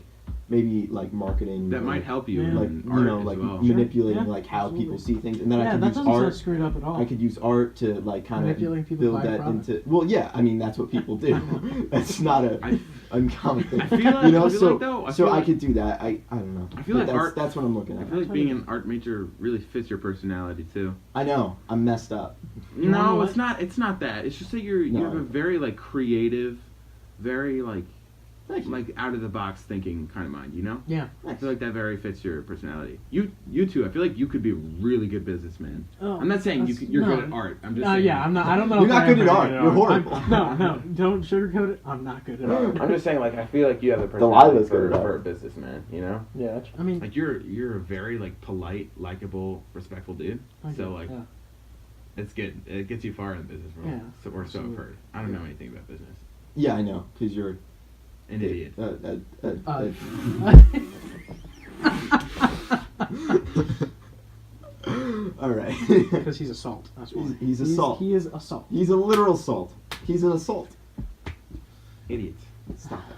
S1: maybe like marketing
S2: That
S1: or,
S2: might help you
S3: Yeah.
S1: like
S2: in
S1: you
S2: art
S1: know
S2: as
S1: like
S2: well.
S1: manipulating
S3: Yeah,
S1: like how
S3: absolutely.
S1: people see things, and then
S3: Yeah,
S1: I could
S3: that
S1: use
S3: doesn't sound
S1: art.
S3: screwed up at all.
S1: I could use art to like kind
S3: Manipulating
S1: of
S3: people to
S1: build
S3: buy a
S1: that
S3: product.
S1: into. Well, yeah, I mean that's what people do. That's not a
S2: I-
S1: uncommon thing.
S2: I feel like-
S1: you know,
S2: I feel
S1: so
S2: like, though, I
S1: so
S2: feel
S1: I
S2: like-
S1: could do that. I don't know.
S2: I feel
S1: But
S2: like
S1: that's,
S2: art-
S1: That's what I'm looking
S2: I
S1: at.
S2: feel like being an art major really fits your personality too.
S1: I know I'm messed up.
S3: You wanna know
S2: No,
S3: what?
S2: it's not. It's not that. It's just that you
S1: No,
S2: have a very like creative, very like
S1: Thank you.
S2: like out of the box thinking kind of mind. You know.
S3: Yeah.
S2: I feel like that very fits your personality. You two. I feel like you could be a really good businessman.
S3: Oh,
S2: I'm not saying
S3: that's-
S2: you're
S3: no.
S2: good at art. I'm just saying.
S3: Yeah, I'm not. I don't know.
S1: You're
S3: if
S1: not
S3: I
S1: good
S3: am
S1: at
S3: very
S1: art. You're horrible.
S3: No, don't sugarcoat it. I'm not good at art.
S2: I'm just saying, like, I feel like you have the
S1: Delilah's
S2: personality
S1: good at
S2: for a
S1: art.
S2: businessman. You know.
S3: Yeah, I mean,
S2: Like you're a very like polite, likable, respectful dude. So like
S3: yeah.
S2: it's good. It gets you far in the business world.
S3: Yeah,
S2: So, or so I've
S3: absolutely.
S2: heard. I don't know anything about business.
S1: Yeah, I know, because you're
S2: An idiot.
S1: All right.
S3: Because he's a salt. That's why.
S1: He's a salt.
S3: He is a salt.
S1: He's a literal salt. He's an assault.
S2: Idiot.
S1: Stop it.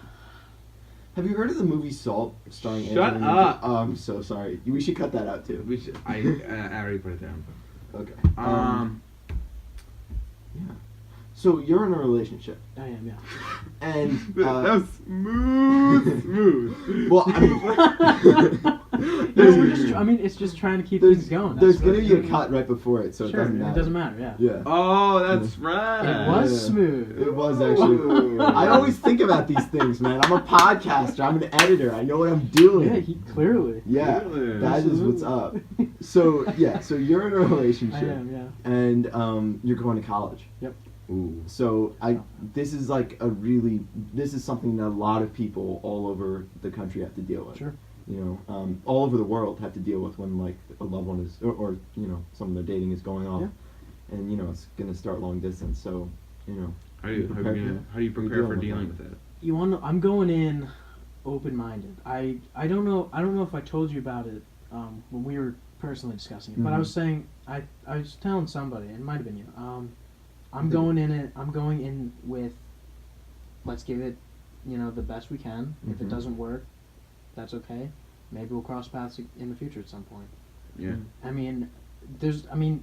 S1: Have you heard of the movie Salt starring
S2: Shut
S1: Angelina
S2: up.
S1: Oh, I'm so sorry. We should cut that out too.
S2: We should. I already put it down.
S1: Okay.
S2: Yeah.
S1: So you're in a relationship,
S3: I am, yeah.
S1: and
S2: that was smooth.
S1: well, I mean,
S3: It's just trying to keep
S1: there's
S3: things going.
S1: there's
S3: That's
S1: gonna
S3: what-
S1: be a cut right before it, so it
S3: Sure,
S1: doesn't matter.
S3: it doesn't matter. Yeah.
S1: Yeah.
S2: Oh, that's right.
S3: It was
S1: Yeah.
S3: smooth.
S1: It was actually.
S2: Ooh.
S1: I always think about these things, man. I'm a podcaster. I'm an editor. I know what I'm doing.
S3: Yeah, he clearly.
S1: Yeah,
S2: Clearly.
S1: that is what's up. So yeah, so you're in a relationship,
S3: I am, yeah.
S1: and you're going to college.
S3: Yep.
S2: Ooh.
S1: So this is like this is something that a lot of people all over the country have to deal with.
S3: Sure.
S1: You know, all over the world have to deal with when like a loved one is, or you know, someone they're dating is going off, and you know it's gonna start long distance. So you know,
S2: How do you prepare for dealing with it?
S3: You want to? I'm going in open-minded. I don't know if I told you about it when we were personally discussing it, but I
S1: Mhm.
S3: was saying I was telling somebody, it might have been you. I'm going in with, let's give it, you know, the best we can. If it
S1: Mhm.
S3: doesn't work, that's okay. Maybe we'll cross paths in the future at some point.
S2: Yeah.
S3: I mean,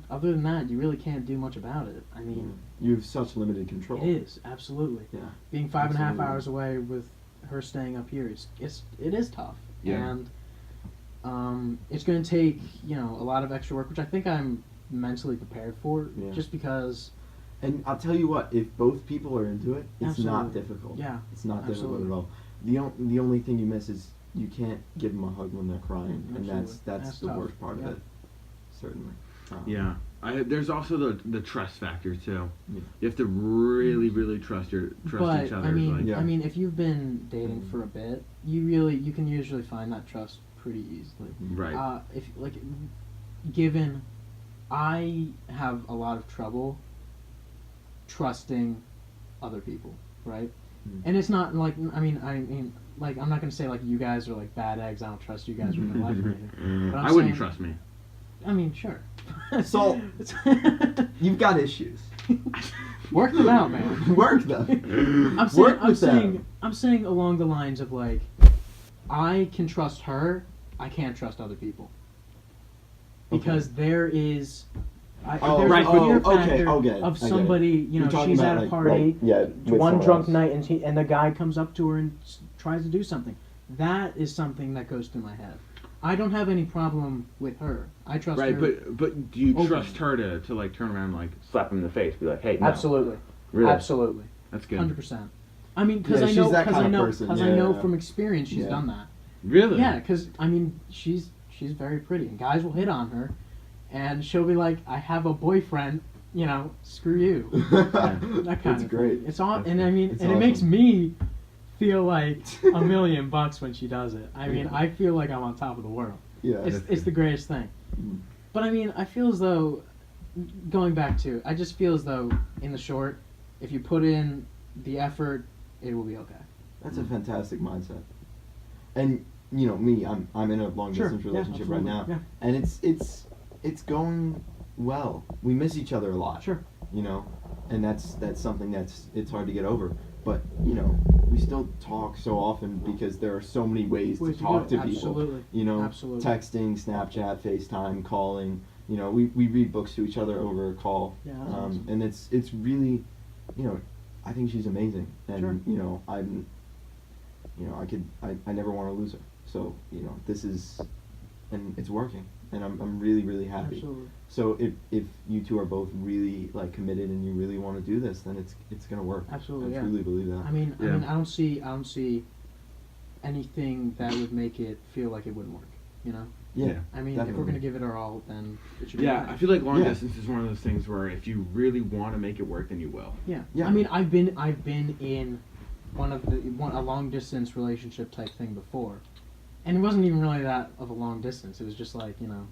S3: other than that, you really can't do much about it. I mean,
S1: you have such limited control.
S3: it is absolutely.
S1: Yeah.
S3: Being 5.5
S1: Absolutely.
S3: hours away with her staying up here, it is tough.
S2: Yeah.
S3: And it's going to take, you know, a lot of extra work, which I think I'm mentally prepared for,
S1: Yeah.
S3: just because.
S1: And I'll tell you what, if both people are into it, it's not
S3: Absolutely.
S1: difficult.
S3: Yeah,
S1: It's not difficult
S3: absolutely.
S1: at all. The only thing you miss is you can't give them a hug when they're crying, and that's
S3: Absolutely. That's
S1: the
S3: tough.
S1: worst part
S3: Yeah.
S1: of it. Certainly.
S2: Yeah. There's also the trust factor too.
S1: Yeah.
S2: You have to really, really trust
S3: But
S2: each other.
S3: I mean,
S1: Yeah.
S3: if you've been dating for a bit, you can usually find that trust pretty easily.
S2: Right.
S3: If like, given, I have a lot of trouble trusting other people, right?
S1: Mm.
S3: And it's not like I mean, like I'm not gonna say like you guys are like bad eggs. I don't trust you guys with my life or anything. But I'm
S2: I wouldn't
S3: saying-
S2: trust me.
S3: I mean, sure.
S1: So-
S3: It's-
S1: You've got issues.
S3: work them out, man.
S1: Work them.
S3: I'm saying,
S1: Work
S3: I'm
S1: with
S3: saying,
S1: them.
S3: I'm saying along the lines of like, I can trust her, I can't trust other people, because there is,
S1: Oh,
S3: there's
S2: right,
S3: a fear
S1: oh, okay,
S3: factor
S1: okay, I
S3: of
S1: get it.
S3: somebody, you
S1: You're
S3: know,
S1: talking
S3: she's
S1: about,
S3: at a
S1: like,
S3: party,
S1: with
S3: one
S1: someone
S3: drunk
S1: else.
S3: night, and the guy comes up to her and tries to do something. That is something that goes through my head. I don't have any problem with her. I trust
S2: Right,
S3: her.
S2: but do you
S3: Open.
S2: trust her to like turn around and like slap him in the face, be like, hey, no.
S3: Absolutely,
S2: Really?
S3: absolutely.
S2: That's good.
S3: 100%. I mean, because
S1: Yeah,
S3: I
S1: she's
S3: know,
S1: that
S3: because
S1: kind
S3: I
S1: of
S3: know,
S1: person,
S3: because I
S1: yeah,
S3: know
S1: yeah.
S3: from experience she's
S1: Yeah.
S3: done that.
S2: Really?
S3: Yeah, because I mean, she's very pretty, and guys will hit on her, and she'll be like, "I have a boyfriend, you know, screw you." That kind
S1: That's
S3: of
S1: great.
S3: thing. It's all,
S2: That's
S3: and I mean,
S1: it's
S3: and it makes
S1: awesome.
S3: me feel like $1,000,000 when she does it. I mean,
S1: Yeah.
S3: I feel like I'm on top of the world.
S1: Yeah.
S3: It's the greatest thing.
S1: Mm.
S3: But I mean, I feel as though, going back to, I just feel as though, in the short, if you put in the effort, it will be okay.
S1: That's a fantastic mindset. And you know, me, I'm in a long distance
S3: Yeah,
S1: relationship right now,
S3: yeah.
S1: and it's going well. We miss each other a lot.
S3: Sure.
S1: You know, and that's something it's hard to get over. But you know, we still talk so often because there are so many ways to talk to people.
S3: Absolutely.
S1: You know,
S3: Absolutely.
S1: texting, Snapchat, FaceTime, calling. You know, we read books to each other over a call.
S3: Yeah, that's awesome.
S1: And it's really, you know, I think she's amazing, and
S3: Sure.
S1: you know, I never want to lose her. So you know, this is, and it's working, and I'm really really happy.
S3: Absolutely.
S1: So if you two are both really like committed and you really want to do this, then it's gonna work.
S3: Absolutely,
S1: I
S3: yeah.
S1: truly believe that.
S3: I mean,
S2: Yeah.
S3: I don't see anything that would make it feel like it wouldn't work. You know.
S1: Yeah.
S3: I mean, if
S1: definitely.
S3: we're gonna give it our all, then it should be.
S2: Yeah,
S3: fine.
S2: I feel like long
S1: Yeah.
S2: distance is one of those things where if you really want to make it work, then you will.
S3: Yeah.
S1: Yeah.
S3: I mean, I've been in a long distance relationship type thing before, and it wasn't even really that of a long distance. It was just like, you know,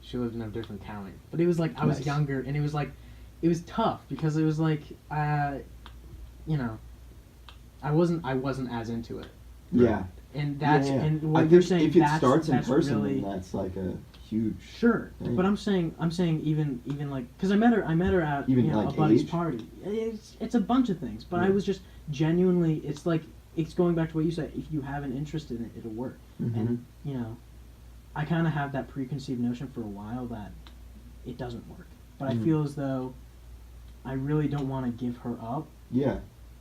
S3: she lived in a different county, but it was like I was
S1: Nice.
S3: younger, and it was tough because it was like, you know, I wasn't as into it,
S1: Yeah.
S3: and that's
S1: yeah, yeah.
S3: and
S1: I
S3: what
S1: think
S3: you're saying.
S1: if it
S3: that's,
S1: starts in
S3: that's
S1: person,
S3: really,
S1: then that's like a huge.
S3: Sure,
S1: thing.
S3: but I'm saying even like because I met her at
S1: Even,
S3: you know,
S1: like,
S3: a buddy's
S1: age?
S3: party. It's a bunch of things, but I
S1: Yeah.
S3: was just genuinely. It's like it's going back to what you said. If you have an interest in it, it'll work.
S1: Mhm.
S3: And you know, I kind of have that preconceived notion for a while that it doesn't work, but
S1: Mhm.
S3: I feel as though I really don't want to give her up.
S1: Yeah.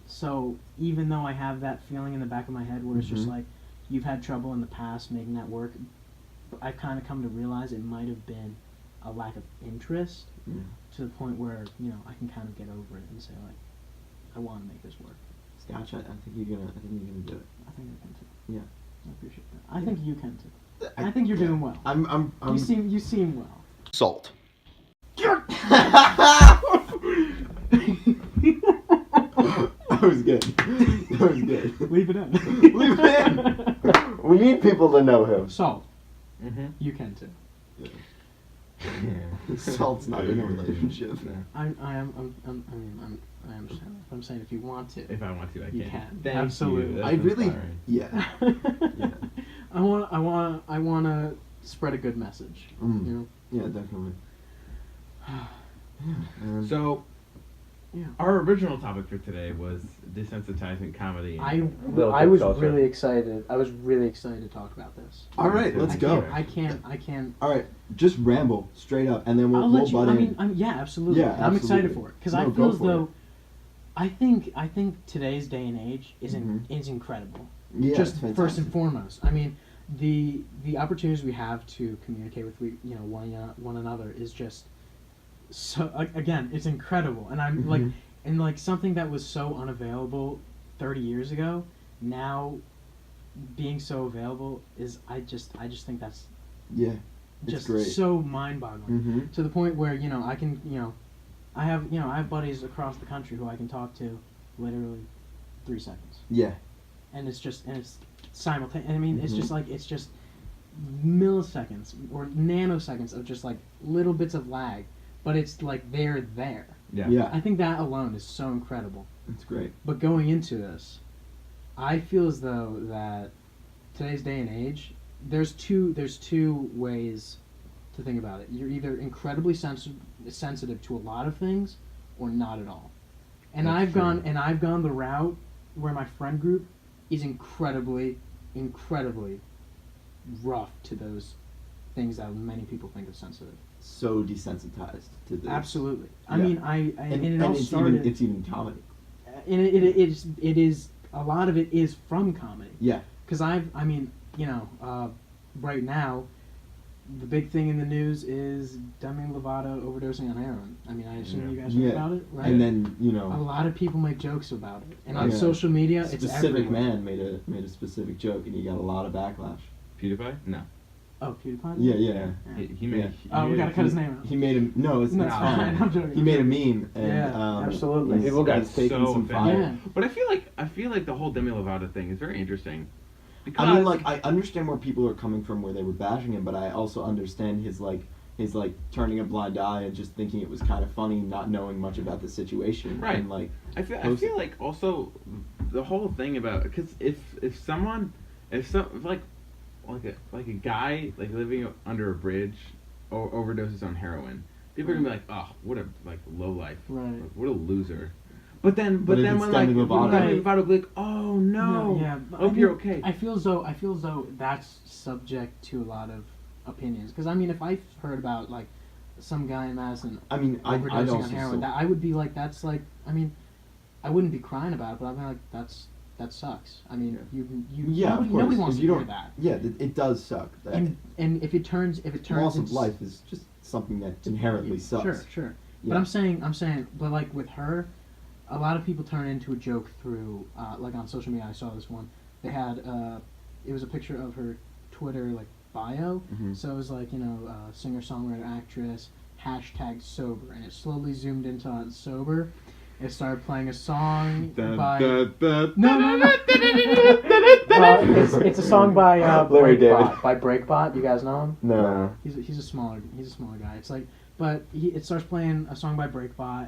S3: So even though I have that feeling in the back of my head where it's just
S1: Mhm.
S3: like you've had trouble in the past making that work, I've kind of come to realize it might have been a lack of interest
S1: Yeah.
S3: to the point where, you know, I can kind of get over it and say like, I want to make this work.
S1: Scotch, I think you're gonna do it.
S3: I think I can too.
S1: Yeah.
S3: I appreciate that. I think you can too.
S1: I-
S3: I think you're doing well.
S1: I'm
S3: You seem well.
S1: salt. That was good. That was good.
S3: Leave it in.
S1: Leave it in. We need people to know him.
S3: Salt,
S2: Mm-hmm.
S3: you can too.
S1: Salt's not in a relationship.
S3: I am. I understand that. I'm saying if you want to.
S2: If I want to, I
S3: You
S2: can.
S3: can.
S2: Thank
S3: Absolutely.
S2: You. That's
S1: I really,
S2: inspiring.
S1: yeah. Yeah.
S3: I want to spread a good message.
S1: Mm.
S3: You know.
S1: Yeah, definitely. Yeah,
S2: So,
S3: Yeah.
S2: our original topic for today was desensitizing comedy.
S3: I
S2: Little
S3: was
S2: culture.
S3: really excited. I was really excited to talk about this.
S1: all right, let's go.
S3: I can't.
S1: All right, just ramble straight up, and then
S3: I'll
S1: we'll
S3: let you.
S1: butt
S3: I
S1: in.
S3: mean, yeah, absolutely.
S1: Yeah,
S3: I'm excited
S1: absolutely.
S3: for it because
S1: No,
S3: I
S1: go
S3: feel as
S1: for
S3: though
S1: it.
S3: I think today's day and age is
S1: Mhm.
S3: is incredible.
S1: Yeah,
S3: Just
S1: it's
S3: first and
S1: fantastic.
S3: foremost, I mean, the opportunities we have to communicate with one another is just so again, it's incredible, and I'm like,
S1: Mhm.
S3: and like something that was so unavailable 30 years ago, now being so available is I just think that's
S1: Yeah, it's
S3: just
S1: great.
S3: so mind-boggling
S1: Mm-hmm.
S3: to the point where I can I have buddies across the country who I can talk to literally 3 seconds,
S1: Yeah.
S3: and it's simultaneous. I mean, it's
S1: Mhm.
S3: just like milliseconds or nanoseconds of just like little bits of lag, but it's like they're there.
S2: Yeah.
S1: Yeah.
S3: I think that alone is so incredible.
S1: It's great.
S3: But going into this, I feel as though that today's day and age, there's two ways to think about it. You're either incredibly sensitive to a lot of things, or not at all. And
S2: That's
S3: I've
S2: true.
S3: gone the route where my friend group is incredibly rough to those things that many people think of sensitive.
S1: So desensitized to this.
S3: Absolutely. I
S1: Yeah.
S3: mean, and it all
S1: it's
S3: started.
S1: it's even comedy.
S3: And it is a lot of it is from comedy.
S1: Yeah.
S3: Because right now, the big thing in the news is Demi Lovato overdosing on heroin. I mean, I assume
S2: Yeah.
S3: you guys heard
S1: Yeah.
S3: about it, right?
S1: And then
S3: a lot of people make jokes about it, and on
S1: Yeah.
S3: social media, it's
S1: specific
S3: everywhere.
S1: man made a specific joke, and he got a lot of backlash.
S2: PewDiePie? No.
S3: Oh, PewDiePie.
S1: Yeah,
S3: Yeah.
S2: He made.
S1: Yeah.
S2: he
S3: Oh, we
S2: made
S3: gotta
S2: a-
S3: cut his name out.
S1: He made him. No, it's
S3: No,
S1: not
S3: it's
S1: fine.
S3: fine. I'm joking.
S1: He made a meme, and
S3: Yeah, absolutely.
S1: he's-
S2: People got
S1: he's taking
S2: so
S1: some
S2: offended.
S1: fire.
S3: Yeah.
S2: But I feel like the whole Demi Lovato thing is very interesting. Because
S1: I mean, like, I understand where people are coming from, where they were bashing him, but I also understand his turning a blind eye and just thinking it was kind of funny, not knowing much about the situation.
S2: Right.
S1: And like,
S2: I feel like also the whole thing about, because if like a guy like living under a bridge overdoses on heroin, people are gonna be like, oh, what a like low life,
S3: Right.
S2: like, what a loser. But then
S1: But if
S2: when
S1: it's
S2: like
S1: Demi Lovato-
S2: Demi Lovato be like, oh no,
S3: Yeah, but
S2: hope
S3: I
S2: you're
S3: mean,
S2: okay.
S3: I feel as though that's subject to a lot of opinions. Because I mean, if I heard about like some guy in Madison
S1: I mean, I'd
S3: overdosing
S1: also
S3: on heroin,
S1: still,
S3: that I would be like, that's like, I mean, I wouldn't be crying about it, but I'd be like, that sucks. I mean,
S1: yeah, of
S3: nobody
S1: course.
S3: wants
S1: If
S3: to
S1: you
S3: hear
S1: don't,
S3: that.
S1: yeah, it does suck. That
S3: And if it turns
S1: loss of
S3: into
S1: life is just something that inherently sucks.
S3: Sure.
S1: Yeah.
S3: But I'm saying, but like with her, a lot of people turn it into a joke through, like on social media. I saw this one. They had, it was a picture of her Twitter like bio.
S2: Mhm.
S3: So it was like singer, songwriter, actress, hashtag sober, and it slowly zoomed into sober. It started playing a song by no. It's a song by
S1: Larry David.
S3: Breakbot. By Breakbot, you guys know him?
S1: No.
S3: He's a smaller guy. It's like, but it starts playing a song by Breakbot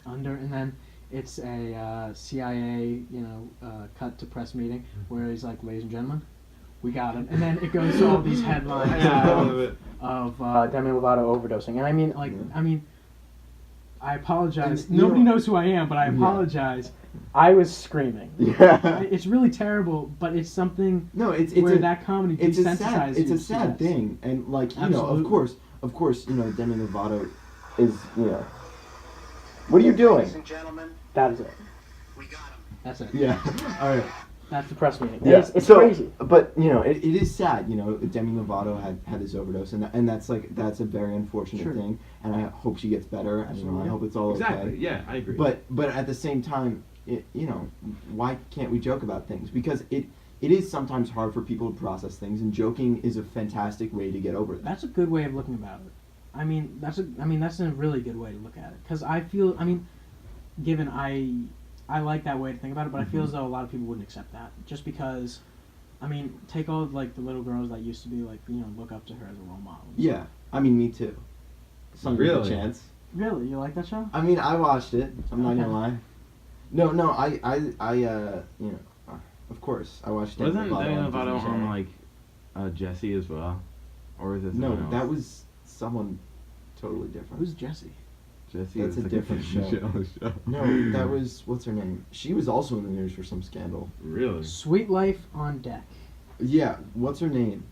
S3: under, and then it's a CIA cut to press meeting where he's like, ladies and gentlemen, we got him, and then it goes to all these headlines of Demi Lovato overdosing, and I mean like I apologize.
S1: And, you
S3: Nobody
S1: know-
S3: knows who I am, but I
S1: Yeah.
S3: apologize. I was screaming.
S1: Yeah.
S3: It's really terrible, but it's something
S1: No, it's
S3: where
S1: a,
S3: that comedy
S1: it's a
S3: desensitizes
S1: sad
S3: you.
S1: it's a
S3: to
S1: sad
S3: this.
S1: thing, and like you know,
S3: Absolutely.
S1: of course, Demi Lovato is What are you doing?
S4: Ladies and gentlemen,
S3: That is it.
S4: we got him.
S3: That's it.
S1: Yeah. All right.
S3: That's the press meeting.
S1: Yeah.
S3: It's
S1: so,
S3: crazy.
S1: But it is sad. Demi Lovato had this overdose, and that's a very unfortunate
S3: Sure.
S1: thing. And I hope she gets better. And, I
S3: Absolutely.
S1: hope it's all
S2: Exactly.
S1: okay.
S2: Yeah, I agree.
S1: But at the same time, why can't we joke about things? Because it is sometimes hard for people to process things, and joking is a fantastic way to get over that.
S3: That's a good way of looking about it. That's a really good way to look at it. Because I feel, given I like that way to think about it, but I feel as though a lot of people wouldn't accept that. Just because, take all of, like, the little girls that used to be, like, look up to her as a role model.
S1: Yeah. Me too. Some good
S2: Really?
S1: chance.
S3: Really? You like that show?
S1: I watched it. I'm not
S3: Okay.
S1: gonna lie. No, of course, I watched.
S2: Wasn't Demi
S1: on
S2: Lovato
S1: Disney
S2: on
S1: Channel.
S2: like Jesse as well, or is it
S1: No,
S2: someone else?
S1: that was someone totally different.
S3: Who's Jessie?
S2: Jesse.
S1: That's
S2: is
S1: a
S2: like
S1: different
S2: TV show.
S1: No, that was what's her name? She was also in the news for some scandal.
S2: Really?
S3: Sweet Life on Deck.
S1: Yeah, what's her name?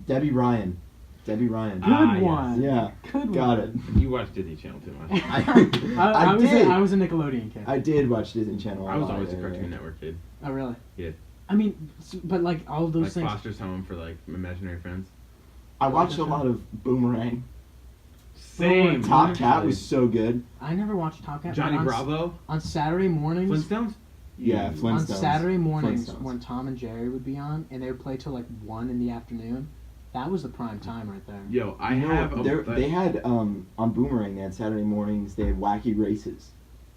S1: Debbie Ryan. Debbie Ryan.
S3: Good
S2: yes.
S3: one.
S1: Yeah,
S3: Good
S1: got
S3: one.
S1: it.
S2: You watch Disney Channel too much.
S3: I
S1: did.
S3: was a Nickelodeon kid.
S1: I did watch Disney Channel.
S2: I was
S1: lot,
S2: always a
S1: yeah,
S2: Cartoon
S1: yeah.
S2: Network kid.
S3: Oh, really?
S2: Yeah.
S3: But like all of those
S2: Like
S3: things.
S2: Foster's Home for like imaginary friends.
S1: I watched a
S3: Show?
S1: lot of Boomerang.
S2: Same.
S1: Top Cat
S2: actually.
S1: was so good.
S3: I never watched Top Cat.
S2: Johnny
S3: but
S2: Bravo.
S3: On Saturday mornings.
S2: Flintstones.
S1: Yeah,
S3: On
S1: Flintstones.
S3: Saturday mornings
S1: Flintstones.
S3: when Tom and Jerry would be on, and they would play till like 1 in the afternoon. That was the prime time right there.
S2: Yo, I
S1: You know,
S2: have.
S1: they had on Boomerang, they had Saturday mornings. They had wacky races,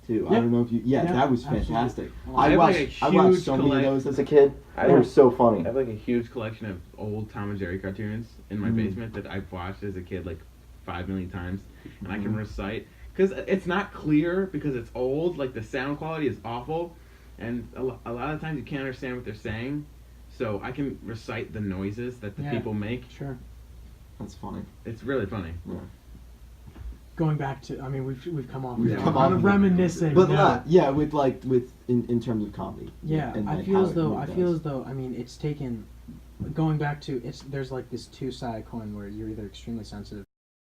S1: too. I
S3: Yep.
S1: don't know if you. Yeah,
S3: Yep,
S1: that was
S3: absolutely.
S1: fantastic.
S3: Well,
S2: I
S1: I
S2: have,
S1: watched.
S2: like, a
S1: I watched
S2: huge
S1: so many of
S2: collect-
S1: those as a kid. They were so funny.
S2: I have like a huge collection of old Tom and Jerry cartoons in my basement that I've watched as a kid like 5 million times, and I can recite because it's not clear because it's old. Like the sound quality is awful, and a lot of times you can't understand what they're saying. So I can recite the noises that the
S3: Yeah.
S2: people make.
S3: Sure.
S1: That's funny.
S2: It's really funny.
S1: Yeah.
S3: Going back to, we've come off.
S1: We've come
S3: on a
S1: off-
S3: reminiscing.
S1: But
S3: note.
S1: yeah, with in terms of comedy.
S3: Yeah,
S1: and,
S3: I
S1: like,
S3: feel
S1: how
S3: as
S1: it
S3: though
S1: really does.
S3: it's taken. Going back to there's like this two-sided coin where you're either extremely sensitive.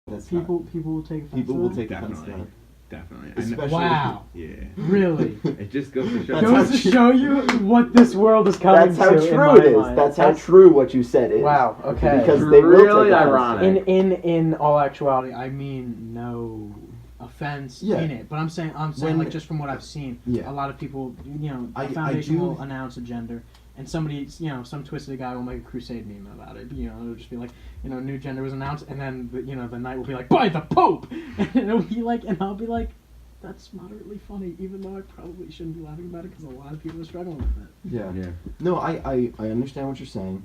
S1: That's
S3: People will take offense.
S1: people
S3: to
S1: will
S3: that?
S1: take offense to
S2: Definitely.
S1: that.
S2: Definitely.
S1: Especially.
S3: Wow.
S2: Yeah.
S3: Really.
S2: It just goes to show.
S1: That's
S3: Goes
S1: how
S3: to show you what this world is coming
S1: That's how
S3: to. in
S1: true
S3: my
S1: it is.
S3: mind.
S1: That's how true what you said is.
S3: Wow. Okay.
S1: Because they will
S2: Really
S1: take offense.
S2: ironic.
S3: In all actuality, I mean no offense
S1: Yeah.
S3: in it, but I'm saying
S1: When-
S3: like just from what I've seen,
S1: Yeah.
S3: a lot of people,
S1: I
S3: a foundation
S1: do-
S3: will announce a gender, and somebody, some twisted guy will make a crusade meme about it. It'll just be like, new gender was announced, and then the night will be like, by the Pope, and it'll be like, and I'll be like, that's moderately funny, even though I probably shouldn't be laughing about it because a lot of people are struggling with it.
S1: Yeah.
S2: Yeah.
S1: No, I understand what you're saying.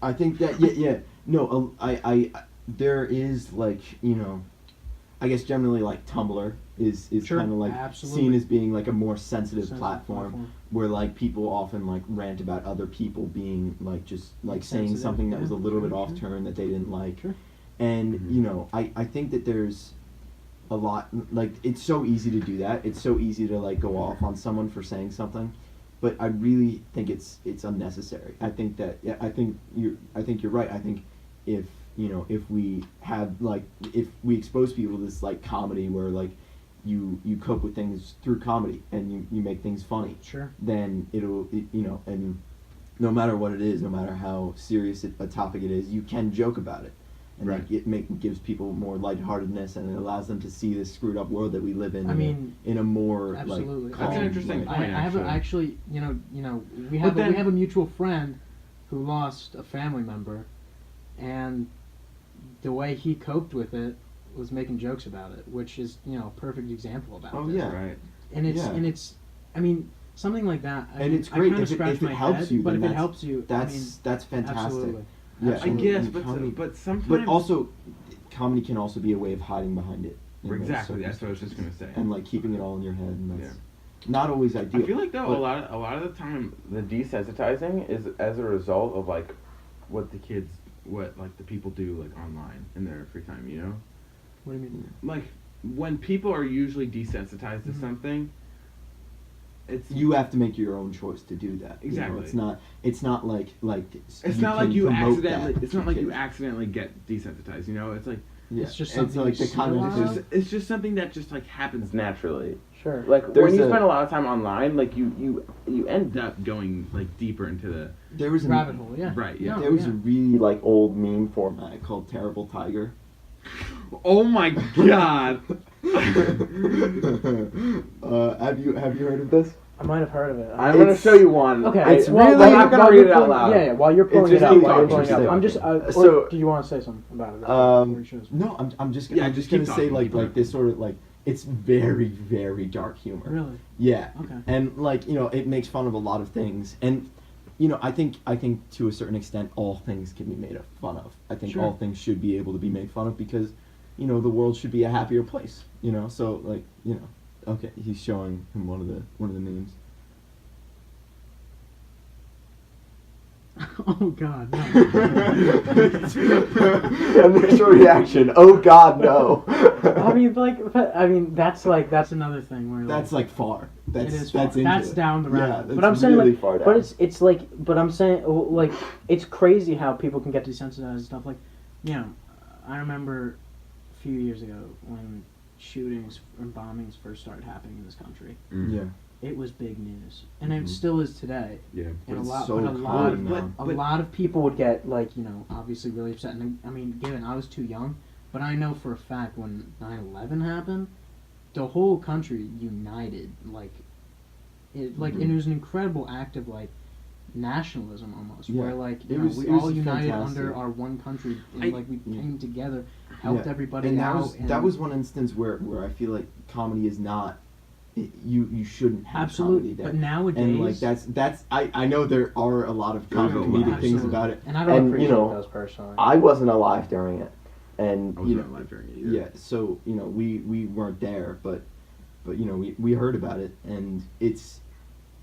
S1: I think that yeah. No, I there is like I guess generally like Tumblr is
S3: Sure,
S1: kind of like
S3: absolutely.
S1: seen as being like a more sensitive
S3: Sensitive
S1: platform where like people often like rant about other people being like just like saying
S3: Insensitive,
S1: something that
S3: yeah,
S1: was a little bit
S3: sure,
S1: off
S3: sure.
S1: turn that they didn't like.
S3: Sure.
S1: And
S2: Mhm.
S1: you know, I think that there's a lot, like it's so easy to do that. It's so easy to like go off on someone for saying something, but I really think it's unnecessary. I think that I think you're right. I think if you know, if we have like, if we expose people to this like comedy where like you cope with things through comedy and you make things funny,
S3: Sure.
S1: then you know, and no matter what it is, no matter how serious a topic it is, you can joke about it, and
S2: Right.
S1: like, it gives people more lightheartedness, and it allows them to see this screwed up world that we live in.
S3: I mean,
S1: in a more
S3: absolutely.
S1: like
S2: That's an
S1: calm
S2: interesting
S1: way.
S2: point.
S3: I have
S2: actually.
S3: you know, we
S2: But then-
S3: have a mutual friend who lost a family member, and the way he coped with it was making jokes about it, which is, you know, a perfect example about
S1: Oh,
S3: this.
S1: yeah.
S2: Right.
S3: And
S1: Yeah.
S3: it's, I mean, something like that. I
S1: And
S3: mean,
S1: it's great
S3: I kind
S1: if
S3: of scratch
S1: it
S3: my
S1: helps
S3: head,
S1: you.
S3: but
S1: then
S3: if it
S1: that's-
S3: helps you,
S1: that's fantastic.
S3: absolutely.
S1: Yeah,
S2: I
S3: Absolutely.
S2: guess,
S1: and comedy,
S2: but sometimes.
S1: but also comedy can also be a way of hiding behind it. in those
S2: Exactly. That's what I was just gonna
S1: circumstances.
S2: say.
S1: And like keeping it all in your head, and that's not always ideal.
S2: I feel like though
S1: but-
S2: a lot of the time the desensitizing is as a result of like what the people do like online in their free time. You know,
S3: What do you mean?
S2: like when people are usually desensitized to
S3: Mhm.
S2: something, it's
S1: You have to make your own choice to do that. you know?
S2: Exactly.
S1: It's not like
S2: it's not like
S1: can
S2: you
S1: promote
S2: accidentally.
S1: that
S2: It's
S1: to
S2: not like you
S1: kids.
S2: accidentally get desensitized. You know, it's like
S1: Yeah.
S3: It's just
S1: it's
S3: something
S1: like
S3: you
S1: the
S3: see
S1: kind
S3: a
S1: of
S3: lot
S1: just-
S3: of.
S2: it's just something that just like happens naturally.
S3: Sure.
S2: Like
S1: There's
S2: when you
S1: a-
S2: spend a lot of time online, like you end up going like deeper into the
S1: there was
S3: Rabbit hole, yeah.
S2: Right, yeah.
S3: No,
S1: There was
S3: yeah.
S1: a really like old meme format called Terrible Tiger.
S2: Oh my god!
S1: Have you heard of this?
S3: I might have heard of it.
S2: I'm gonna show you one.
S3: Okay,
S1: It's
S3: well,
S1: really-
S3: while
S1: I'm
S3: you're-
S2: gonna
S3: while
S2: read
S3: you're
S2: it out
S3: pulling-
S2: loud.
S3: Yeah, while you're pulling
S1: just
S3: it up,
S1: really
S3: while you're pulling it up,
S1: interesting.
S3: I'm just. Or
S1: So-
S3: do you want to say something about it?
S1: Um,
S3: before you show us?
S1: No, I'm just
S2: Yeah,
S1: I'm
S2: just
S1: just gonna
S2: keep
S1: say
S2: talking,
S1: like
S2: keep
S1: like
S2: talking.
S1: this sort of like it's very very dark humor.
S3: Really?
S1: Yeah.
S3: Okay.
S1: And like, you know, it makes fun of a lot of things, and you know, I think to a certain extent all things can be made fun of. I think
S3: Sure.
S1: all things should be able to be made fun of because, you know, the world should be a happier place. You know, so like, you know, okay, he's showing him one of the memes.
S3: Oh God, no.
S1: Initial reaction. Oh God, no.
S3: I mean, that's another thing where
S1: That's like far. That's
S3: it is far.
S1: that's into
S3: That's
S1: it.
S3: down the
S1: Yeah,
S3: rabbit hole.
S1: that's
S3: But I'm saying
S1: really
S3: like,
S1: far
S3: but
S1: down.
S3: it's like, but I'm saying like, it's crazy how people can get desensitized and stuff. Like, you know, I remember a few years ago when shootings and bombings first started happening in this country.
S1: Yeah.
S3: It was big news, and
S1: Mhm.
S3: it still is today.
S2: Yeah.
S1: But
S3: And
S1: it's
S3: a lot,
S1: so
S3: but a lot,
S1: common now.
S3: a lot of people would get like, you know, obviously really upset. And I mean, given I was too young, but I know for a fact when 9/11 happened, the whole country united. Like,
S1: Mhm.
S3: and it was an incredible act of like nationalism almost,
S1: Yeah.
S3: where like
S1: It
S3: you know,
S1: was-
S3: we
S1: it was
S3: all united
S1: fantastic.
S3: under our one country, and
S2: I-
S3: like we
S1: Yeah.
S3: came together, helped
S1: Yeah.
S3: everybody
S1: and that
S3: out.
S1: was
S3: and
S1: that was one instance where I feel like comedy is not you shouldn't have
S3: absolutely.
S1: comedy there.
S3: But nowadays,
S1: And like that's I know there are a lot of
S2: There's a
S1: comedic
S2: lot.
S1: things
S3: Absolutely.
S1: about it.
S3: and I don't
S1: and,
S3: appreciate
S1: you know,
S3: those personally.
S1: I wasn't alive during it, and
S2: I
S1: you
S2: wasn't
S1: know,
S2: alive during it either.
S1: yeah. So you know, we weren't there, but you know, we heard about it, and it's,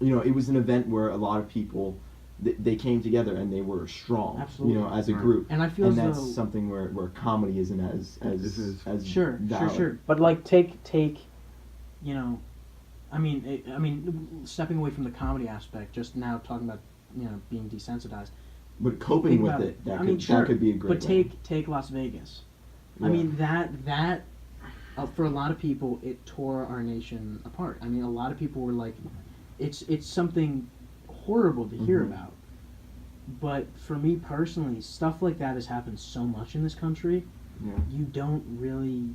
S1: you know, it was an event where a lot of people they came together and they were strong,
S3: Absolutely.
S1: you know, as a
S2: Right.
S1: group.
S3: And I feel
S1: And
S3: as
S1: that's
S3: though
S1: something where comedy isn't as
S2: This is-
S3: sure,
S1: valid.
S3: But like take, you know, I mean, stepping away from the comedy aspect, just now talking about, you know, being desensitized.
S1: But coping
S3: Think
S1: with
S3: about
S1: it, that
S3: I mean,
S1: could
S3: sure,
S1: that could be a great.
S3: But
S1: one.
S3: take Las Vegas. I
S1: Yeah.
S3: mean that for a lot of people it tore our nation apart. I mean, a lot of people were like, it's something horrible to hear
S1: Mhm.
S3: about. But for me personally, stuff like that has happened so much in this country.
S1: Yeah.
S3: You don't really,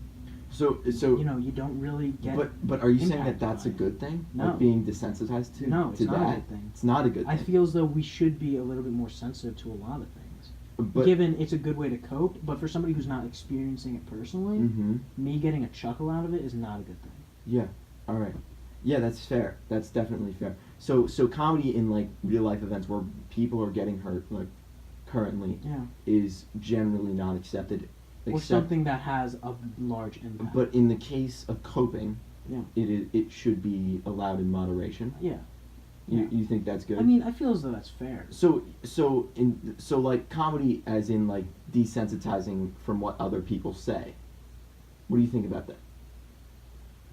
S1: So
S3: you know, you don't really get.
S1: but are you saying that
S3: impacted
S1: that's
S3: by
S1: a
S3: it.
S1: good thing?
S3: No.
S1: Like being desensitized to
S3: No, it's
S1: to
S3: not a
S1: that?
S3: good thing.
S1: It's not a good
S3: I
S1: thing.
S3: feel as though we should be a little bit more sensitive to a lot of things.
S1: But
S3: Given it's a good way to cope, but for somebody who's not experiencing it personally,
S1: hmm
S3: me getting a chuckle out of it is not a good thing.
S1: Yeah. All right. Yeah, that's fair. That's definitely fair. So comedy in like real life events where people are getting hurt, like currently,
S3: Yeah.
S1: is generally not accepted.
S3: or
S1: Except-
S3: something that has a large impact.
S1: But in the case of coping,
S3: Yeah.
S1: it should be allowed in moderation.
S3: Yeah.
S1: You think that's good?
S3: I mean, I feel as though that's fair.
S1: So like comedy, as in like desensitizing from what other people say. What do you think about that?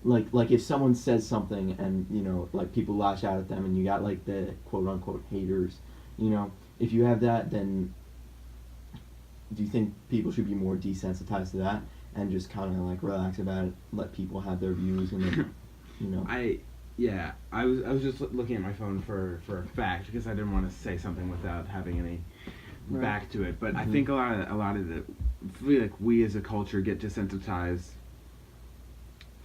S1: Like if someone says something and like people lash out at them and you got like the quote unquote haters, if you have that, then do you think people should be more desensitized to that and just kind of like relax about it, let people have their views and then
S2: I was just looking at my phone for a fact because I didn't want to say something without having any back to it. But I think a lot of the I feel like we as a culture get desensitized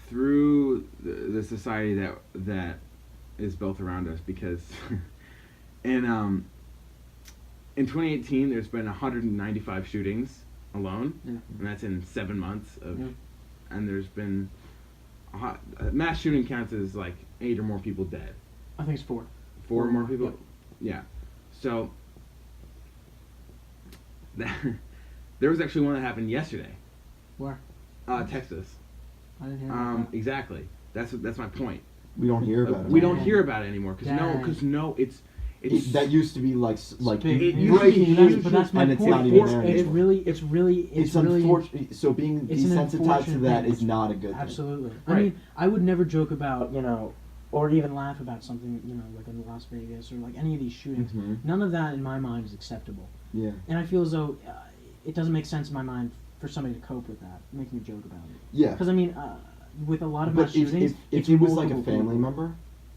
S2: through the society that is built around us because in 2018 there's been 195 shootings alone, and that's in 7 months and there's been mass shooting counts as like 8 or more people dead.
S3: I think it's 4.
S2: 4 or more people?
S3: Yep.
S2: Yeah. So there was actually one that happened yesterday.
S3: Where?
S2: Texas.
S3: I didn't hear about that.
S2: Exactly. That's my point.
S1: we don't hear about it.
S2: We don't hear about it anymore because it's
S1: that used to be like
S3: big
S2: it
S3: news.
S1: breaking
S2: used to be
S1: news,
S2: huge,
S3: but that's my
S1: and it's
S3: point.
S1: not even there
S3: It's
S1: anymore.
S3: really
S1: It's
S3: really
S1: unfortunate. So being
S3: it's an
S1: desensitized to
S3: unfortunate
S1: that
S3: thing.
S1: is not a good thing.
S3: Absolutely.
S2: Right.
S3: I mean, I would never joke about, or even laugh about something, like in Las Vegas or like any of these shootings.
S1: Mhm.
S3: None of that in my mind is acceptable.
S1: Yeah.
S3: And I feel as though it doesn't make sense in my mind for somebody to cope with that, making a joke about it.
S1: Yeah.
S3: Because, I mean, with a lot of
S1: But
S3: mass shootings,
S1: if
S3: it's
S1: it was like a
S3: multiple
S1: family
S3: people.
S1: member,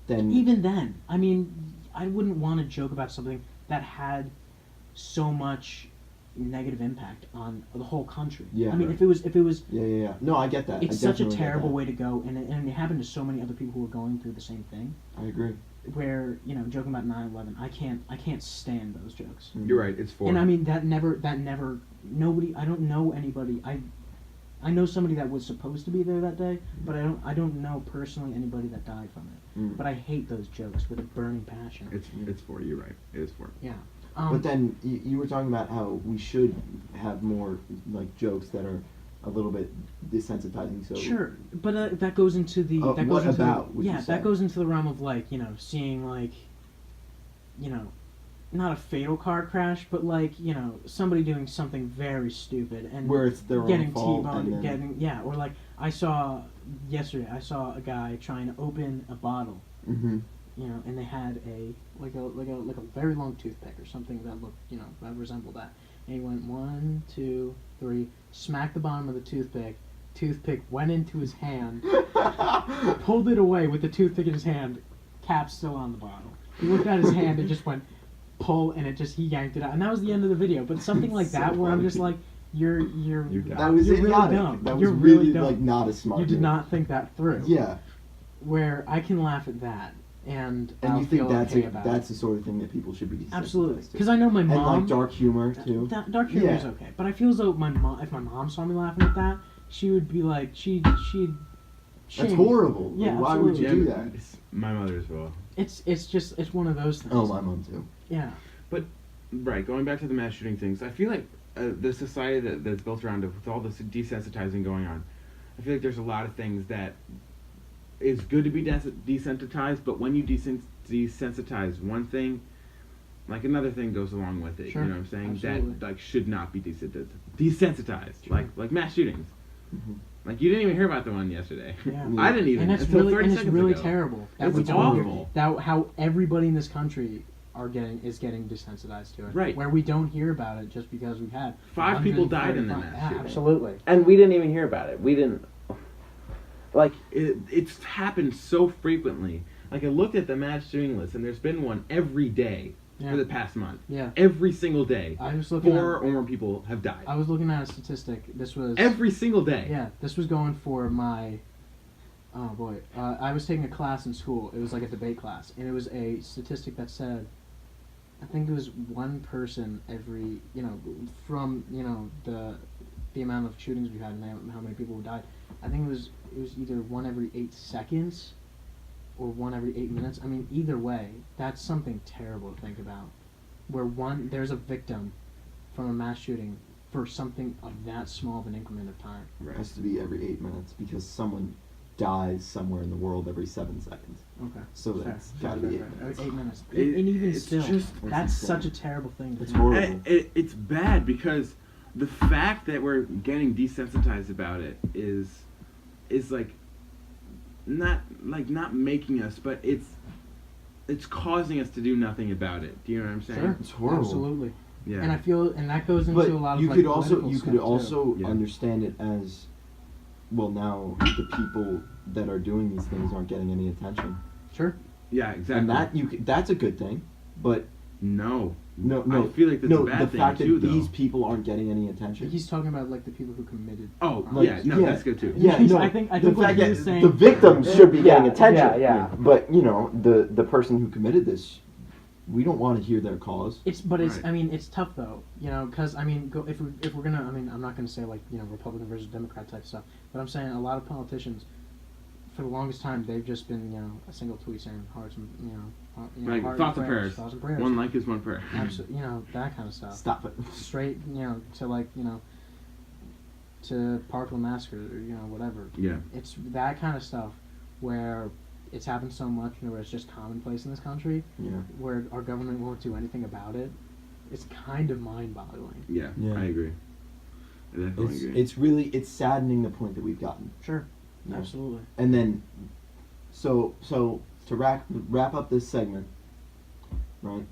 S1: then
S3: Even then, I mean, I wouldn't want to joke about something that had so much negative impact on the whole country.
S1: Yeah.
S3: I mean,
S1: Right.
S3: if it was,
S1: yeah. No, I get that.
S3: it's
S1: I
S3: such a
S1: definitely get
S3: terrible
S1: that.
S3: way to go, and it happened to so many other people who were going through the same thing.
S1: I agree.
S3: Where joking about 9/11, I can't stand those jokes.
S1: Mhm.
S2: You're right. It's 4.
S3: And I mean that never nobody. I don't know anybody. I know somebody that was supposed to be there that day, but I don't know personally anybody that died from it.
S1: Mm.
S3: But I hate those jokes with a burning passion.
S2: It's 4. You're right. It is 4.
S3: Yeah.
S1: But then you were talking about how we should have more like jokes that are a little bit desensitizing. So
S3: Sure, but that goes into the
S1: Oh,
S3: that goes
S1: what
S3: into
S1: about,
S3: the,
S1: would you
S3: yeah
S1: say?
S3: that goes into the realm of like seeing like not a fatal car crash, but like somebody doing something very stupid and
S1: where it's their
S3: getting
S1: own fault
S3: T-boned,
S1: and then,
S3: or like yesterday I saw a guy trying to open a bottle,
S1: Mhm.
S3: and they had a very long toothpick or something that looked that resembled that, and he went 1, 2, 3, smacked the bottom of the toothpick went into his hand, pulled it away with the toothpick in his hand, cap still on the bottle. He looked at his hand and just went pull, and he yanked it out, and that was the end of the video. But something like
S1: So
S3: that where I'm
S1: funny.
S3: just like, you're
S2: dumb.
S1: That was
S3: you're really
S1: idiotic.
S3: dumb.
S1: That was
S3: You're
S1: really
S3: really dumb.
S1: like not a smart.
S3: You did
S1: move.
S3: not think that through.
S1: Yeah,
S3: Where I can laugh at that, and
S1: and
S3: I'll
S1: you think
S3: feel
S1: that's
S3: okay about
S1: that's
S3: it.
S1: the sort of thing that people should be desensitized
S3: Absolutely,
S1: to.
S3: because I know my
S1: And
S3: mom.
S1: like dark humor too.
S3: Dark humor
S1: Yeah.
S3: is okay, but I feel as though if my mom saw me laughing at that, she would be like, she'd.
S1: That's
S3: shame me.
S1: horrible.
S3: Yeah,
S1: Like, why would you
S3: absolutely.
S1: do that?
S2: My mother as well.
S3: It's one of those things.
S1: Oh, my mom too.
S3: Yeah.
S2: Right, going back to the mass shooting things, I feel like the society that's built around it, with all this desensitizing going on, I feel like there's a lot of things that is good to be desensitized, but when you desensitize one thing, like another thing goes along with it.
S3: Sure,
S2: You know what I'm saying?
S3: absolutely.
S2: That like should not be desensitized.
S3: Sure.
S2: Like mass shootings.
S1: Mhm.
S2: Like you didn't even hear about the one yesterday.
S3: Yeah.
S2: I didn't even
S3: And that's
S2: until
S3: really
S2: 30
S3: and it's
S2: seconds
S3: really
S2: ago.
S3: terrible. That
S2: It's
S3: we don't hear-
S2: awful.
S3: That how everybody in this country is getting desensitized to it.
S2: Right.
S3: Where we don't hear about it just because we've had
S2: 5 people died in that
S3: 135
S2: mass
S3: yeah,
S2: shooting.
S3: absolutely.
S2: And we didn't even hear about it. We didn't. Like, it's happened so frequently. Like, I looked at the mass shooting list, and there's been one every day
S3: Yeah.
S2: for the past month.
S3: Yeah.
S2: Every single day.
S3: I was looking
S2: 4
S3: at
S2: or more people have died.
S3: I was looking at a statistic. This was
S2: Every single day.
S3: Yeah, this was going for my. Oh boy, I was taking a class in school. It was like a debate class, and it was a statistic that said, I think it was one person every, from the amount of shootings we had and how many people died. I think it was either one every 8 seconds, or one every 8 minutes. I mean, either way, that's something terrible to think about. Where there's a victim from a mass shooting for something of that small of an increment of time.
S1: It has to be every 8 minutes because someone dies somewhere in the world every 7 seconds.
S3: Okay.
S1: So that's gotta be 8 minutes.
S3: 8 minutes.
S2: It-
S3: and even
S2: it's
S3: still,
S2: just-
S3: that's
S1: insane.
S3: such a terrible thing. To
S1: It's
S3: do.
S1: horrible.
S2: It's bad because the fact that we're getting desensitized about it is like not making us, but it's causing us to do nothing about it. Do you know what I'm saying?
S3: Sure.
S1: It's horrible.
S3: Absolutely.
S2: Yeah.
S3: And I feel, and that goes into
S1: But
S3: a lot of
S1: you
S3: like,
S1: could also
S3: political
S1: you
S3: stuff,
S1: could
S3: too.
S1: also
S2: Yeah.
S1: understand it as, well, now the people that are doing these things aren't getting any attention,
S3: Sure.
S2: Yeah, exactly.
S1: and that that's a good thing. But
S2: no.
S1: no,
S2: I feel like that's
S1: no,
S2: a bad
S1: the
S2: thing
S1: fact
S2: too,
S1: that these
S2: though.
S1: people aren't getting any attention.
S3: He's talking about like the people who committed.
S2: Oh,
S1: Like,
S2: yeah, no,
S1: yeah.
S2: that's good too.
S1: Yeah,
S3: He's-
S1: no,
S3: I think
S1: the
S3: what
S1: fact
S3: he
S1: that
S3: was saying.
S1: the victims should be getting
S4: Yeah,
S1: attention.
S4: yeah.
S1: But you know, the person who committed this, we don't want to hear their cause.
S3: It's
S2: Right.
S3: I mean it's tough though, you know, because I mean if we're gonna, I mean, I'm not gonna say like, you know, Republican versus Democrat type stuff, but I'm saying a lot of politicians, for the longest time, they've just been, you know, a single tweet saying hearts and, you know,
S2: Like
S3: heart
S2: thoughts and prayers.
S3: thoughts and prayers,
S2: One like is one prayer.
S3: absolutely, you know, that kind of stuff.
S1: Stop it.
S3: Straight, you know, to like, you know, to Parkland Massacre or, you know, whatever.
S2: Yeah.
S3: It's that kind of stuff where it's happened so much, you know, where it's just commonplace in this country,
S1: Yeah.
S3: where our government won't do anything about it. It's kind of mind-boggling.
S2: Yeah,
S1: Yeah.
S2: I agree. I definitely agree.
S1: It's really saddening the point that we've gotten.
S3: Sure,
S1: Yeah.
S3: absolutely.
S1: And then, so to wrap up this segment, right?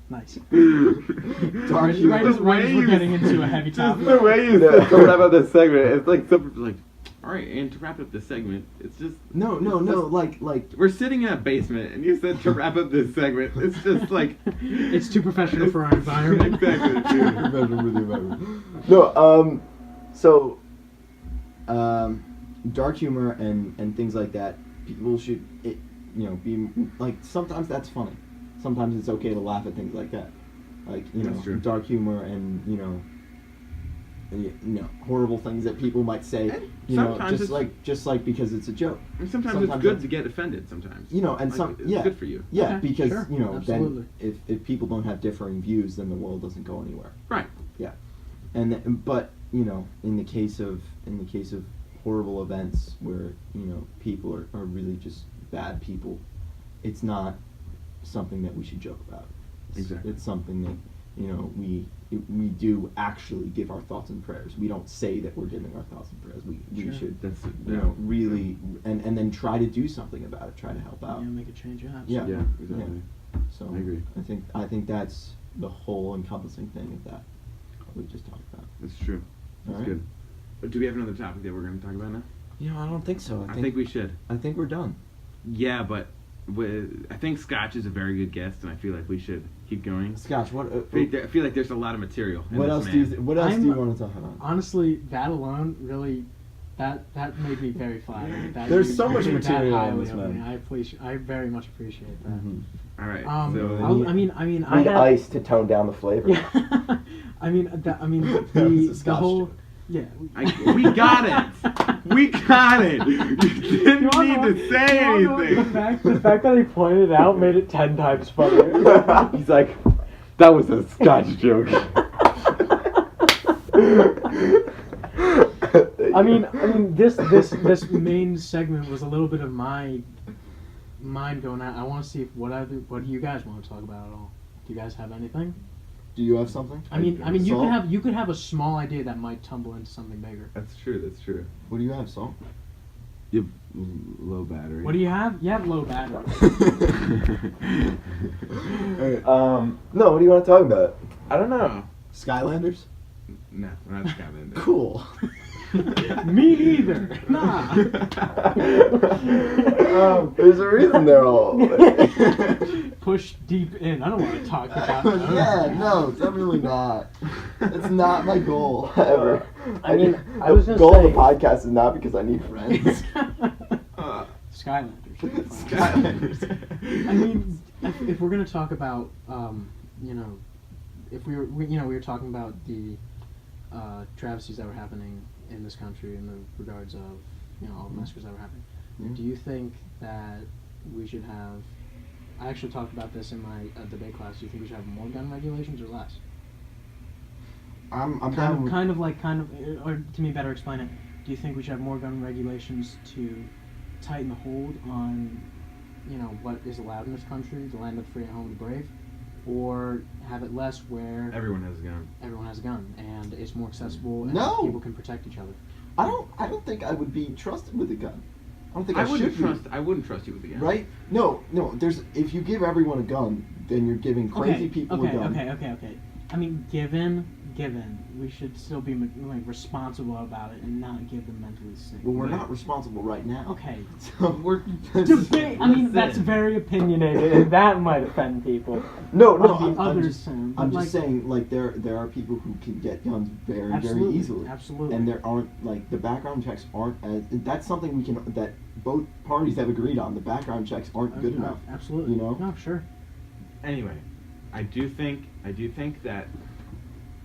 S3: Nice.
S1: Dark
S3: Right
S1: humor.
S3: as we're getting into a heavy topic.
S2: Just the way you said to wrap up this segment, it's like something like, all right, and to wrap up this segment, it's just
S1: No, like
S2: we're sitting in a basement, and you said to wrap up this segment. It's just like
S3: It's too professional for our environment.
S2: Exactly.
S1: No, so, dark humor and things like that, people should, be, like, sometimes that's funny. Sometimes it's okay to laugh at things like that. Like,
S2: That's true.
S1: dark humor and, horrible things that people might say,
S2: And sometimes
S1: just like because it's a joke.
S2: And sometimes it's
S1: Sometimes
S2: good
S1: that's-
S2: to get offended. Sometimes
S1: And
S2: Like,
S1: some,
S2: it's
S1: yeah.
S2: good for you.
S1: Yeah,
S3: Okay,
S1: because,
S3: sure, absolutely.
S1: then if people don't have differing views, then the world doesn't go anywhere.
S2: Right.
S1: Yeah, but in the case of horrible events where people are really just bad people, it's not something that we should joke about.
S2: Exactly.
S1: It's something that we do actually give our thoughts and prayers. We don't say that we're giving our thoughts and prayers. We
S3: Sure.
S1: should
S2: That's
S1: really and then try to do something about it. Try to help out.
S3: Yeah, make a change. Yeah,
S1: Yeah.
S3: absolutely.
S2: Yeah, exactly.
S1: So
S2: I agree.
S1: I think that's the whole encompassing thing of that we just talked about.
S2: That's true. That's
S1: Alright.
S2: good. But do we have another topic that we're going to talk about now?
S1: I don't think so.
S2: I think we should.
S1: I think we're done.
S2: Yeah, but I think Scotch is a very good guest, and I feel like we should keep going.
S1: Scotch, what?
S2: I feel like there's a lot of material. In
S1: What
S2: this
S1: else
S2: man.
S1: do you? What else do
S3: I'm-
S1: you want to talk about?
S3: Honestly, that alone really, that made me very flattered. That
S1: There's
S3: you
S1: so much
S3: think that
S1: material on
S3: highly
S1: this
S3: of me.
S1: man.
S3: I very much appreciate that.
S1: Mm-hmm.
S2: All right.
S3: Um,
S2: so
S1: I'll-
S3: I mean, I
S4: Need
S3: had,
S4: ice to tone down the flavor.
S3: Yeah. I mean,
S1: That was a
S3: the
S1: Scotch
S3: whole,
S1: joke.
S3: yeah.
S2: we got it. We got it. You didn't need to say anything.
S4: The fact that he pointed it out made it 10 times funnier. He's like, that was a Scotch joke. I mean,
S3: This main segment was a little bit of my mind going out. I want to see what do you guys want to talk about at all? Do you guys have anything?
S1: Do you have something?
S3: I mean,
S1: Salt?
S3: you could have a small idea that might tumble into something bigger.
S2: That's true. That's true.
S1: What do you have, Salt?
S2: You have low battery.
S3: What do you have? You have low battery.
S4: no, what do you want to talk about? I don't know.
S1: Skylanders?
S2: No, we're not Skylanders.
S1: Cool.
S3: Me neither. Nah.
S4: There's a reason they're all.
S3: Push deep in. I don't want to talk about those.
S1: Yeah, no, definitely not. It's not my goal ever.
S4: I mean, I
S1: the
S4: was gonna
S1: goal
S4: say-
S1: of the podcast is not because I need friends.
S3: Skylanders.
S1: Skylanders.
S3: I mean, if we're gonna talk about, if we were talking about the travesties that were happening in this country in the regards of, all the massacres that were happening,
S1: Yeah.
S3: do you think that we should have? I actually talked about this in my debate class. Do you think we should have more gun regulations or less?
S1: I'm
S3: Kind of, or to me, better explain it. Do you think we should have more gun regulations to tighten the hold on, what is allowed in this country, the land of the free and home of the brave, or have it less where
S2: Everyone has a gun.
S3: everyone has a gun and it's more accessible and
S1: No.
S3: people can protect each other?
S1: I don't think I would be trusted with a gun. I don't think I,
S2: wouldn't
S1: should
S2: trust.
S1: be.
S2: I wouldn't trust you with a gun.
S1: Right? No. If you give everyone a gun, then you're giving crazy people a gun.
S3: Okay. I mean, given, we should still be responsible about it and not give them mentally sick.
S1: Well, we're not responsible right now.
S3: Okay.
S1: So
S2: We're
S3: Debate. I mean, that's
S2: Listen.
S3: very opinionated, and that might offend people.
S1: No,
S3: On the
S1: I'm
S3: other
S1: just,
S3: side,
S1: I'm
S3: but,
S1: just saying, there are people who can get guns very
S3: Absolutely,
S1: easily.
S3: absolutely.
S1: And there aren't, the background checks aren't as, that's something that both parties have agreed on. The background checks aren't good enough.
S3: Absolutely.
S1: You know?
S3: No, sure.
S2: Anyway, I do think that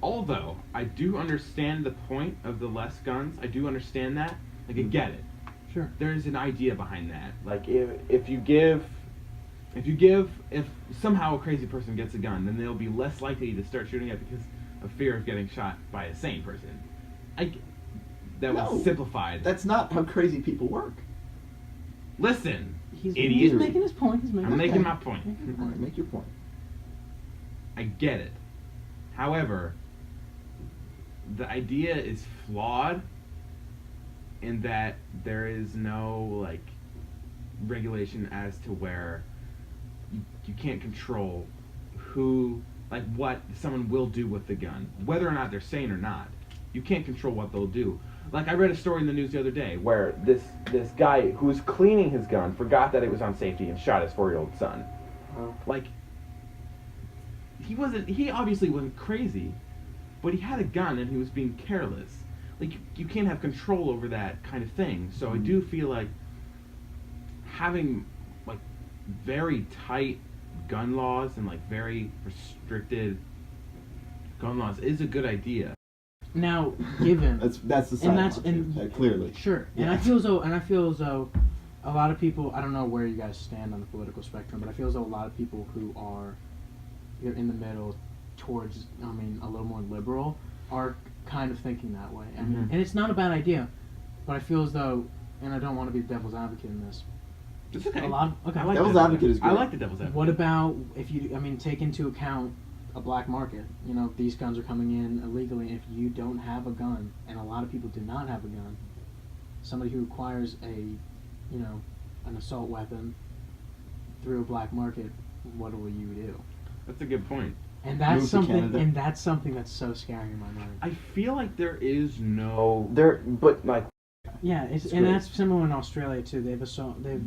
S2: although I do understand the point of the less guns, I do understand that. I get it.
S3: Sure.
S2: There's an idea behind that.
S4: Like if
S2: somehow a crazy person gets a gun, then they'll be less likely to start shooting it because of fear of getting shot by a sane person. That
S1: No.
S2: was simplified.
S1: That's not how crazy people work.
S2: Listen,
S3: He's
S2: idiot.
S3: making his point.
S2: I'm making my point.
S1: All right, make your point.
S2: I get it. However, the idea is flawed in that there is no regulation as to where you can't control what someone will do with the gun, whether or not they're sane or not. You can't control what they'll do. I read a story in the news the other day
S4: where this guy who was cleaning his gun forgot that it was on safety and shot his 4-year-old son.
S2: he obviously wasn't crazy, but he had a gun and he was being careless. You can't have control over that kind of thing. So I do feel like having very tight gun laws and very restricted gun laws is a good idea.
S3: Now, given
S1: That's the side
S3: and that's
S1: of it,
S3: and
S1: clearly.
S3: Sure. And
S1: Yeah.
S3: I feel as though a lot of people, I don't know where you guys stand on the political spectrum, but I feel as though a lot of people who are in the middle towards, a little more liberal, are kind of thinking that way. And it's not a bad idea, but I feel as though, and I don't want to be the devil's advocate in this.
S2: It's okay.
S3: I like
S1: Devil's advocate is
S2: I
S1: great.
S2: like the devil's advocate.
S3: What about if you, take into account a black market? These guns are coming in illegally. If you don't have a gun, and a lot of people do not have a gun, somebody who acquires an assault weapon through a black market, what will you do?
S2: That's a good point.
S3: And that's
S1: Move to Canada.
S3: something that's so scary in my mind.
S2: I feel like there is no
S4: But
S3: Yeah,
S1: It's
S3: and
S1: great.
S3: that's similar in Australia too. They've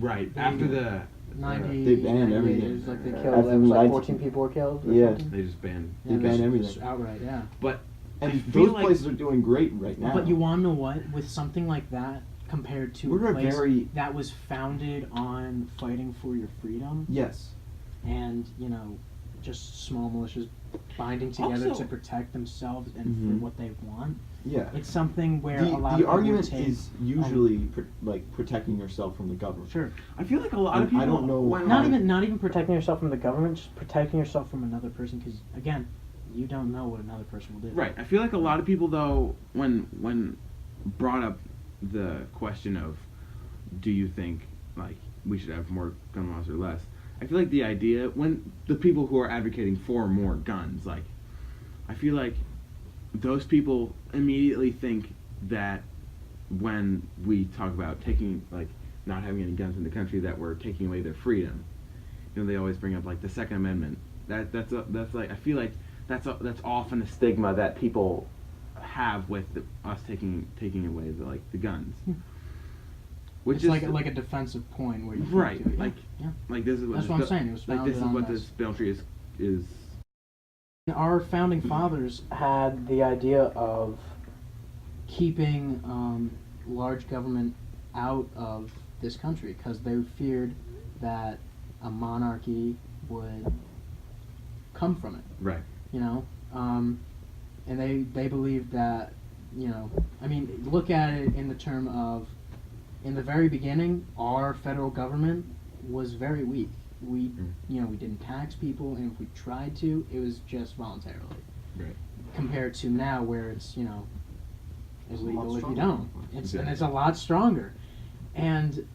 S2: right
S3: they-
S2: after the
S3: 90.
S1: They banned
S3: 98,
S1: everything.
S3: It was like they
S4: Yeah.
S3: killed.
S1: After
S3: It was like
S1: 90
S3: 14 people were killed. Or
S1: Yeah.
S3: something.
S2: they just banned.
S1: They banned
S3: just-
S1: everything.
S3: just outright, yeah.
S2: But I
S1: And
S2: feel
S1: those
S2: like
S1: places are doing great right now.
S3: But you want to know what? With something like that, compared to
S1: We're
S3: a
S1: a
S3: place
S1: very-
S3: that was founded on fighting for your freedom
S1: Yes.
S3: and, just small militias binding together
S2: Also-
S3: to protect themselves and
S1: Mhm.
S3: for what they want.
S1: Yeah.
S3: It's something where
S1: The
S3: a lot
S1: the
S3: of
S1: argument
S3: people take,
S1: is usually protecting yourself from the government.
S3: sure.
S2: I feel like a lot
S1: And
S2: of people.
S1: I don't know
S2: when-
S3: Not even protecting yourself from the government, just protecting yourself from another person. Because again, you don't know what another person will do.
S2: Right. I feel like a lot of people, though, when brought up the question of, do you think we should have more gun laws or less? I feel like the idea when the people who are advocating for more guns, I feel like those people immediately think that when we talk about taking not having any guns in the country, that we're taking away their freedom. They always bring up the Second Amendment. That's I feel like that's often a stigma that people have with us taking away the guns. Which
S3: It's
S2: is
S3: like a defensive point where you can't
S2: right,
S3: do it. Yeah.
S2: this is what
S3: That's
S2: this
S3: what I'm
S2: bill-
S3: saying. It was
S2: this
S3: founded
S2: is
S3: on
S2: what
S3: this.
S2: this boundary is.
S3: Our founding fathers had the idea of keeping large government out of this country because they feared that a monarchy would come from it.
S2: Right.
S3: And they believed that, look at it in the term of, in the very beginning, our federal government was very weak. we we didn't tax people, and if we tried to, it was just voluntarily.
S2: Right.
S3: Compared to now, where it's
S1: It's a
S3: illegal
S1: lot
S3: if you
S1: stronger.
S3: don't. And it's a lot stronger. And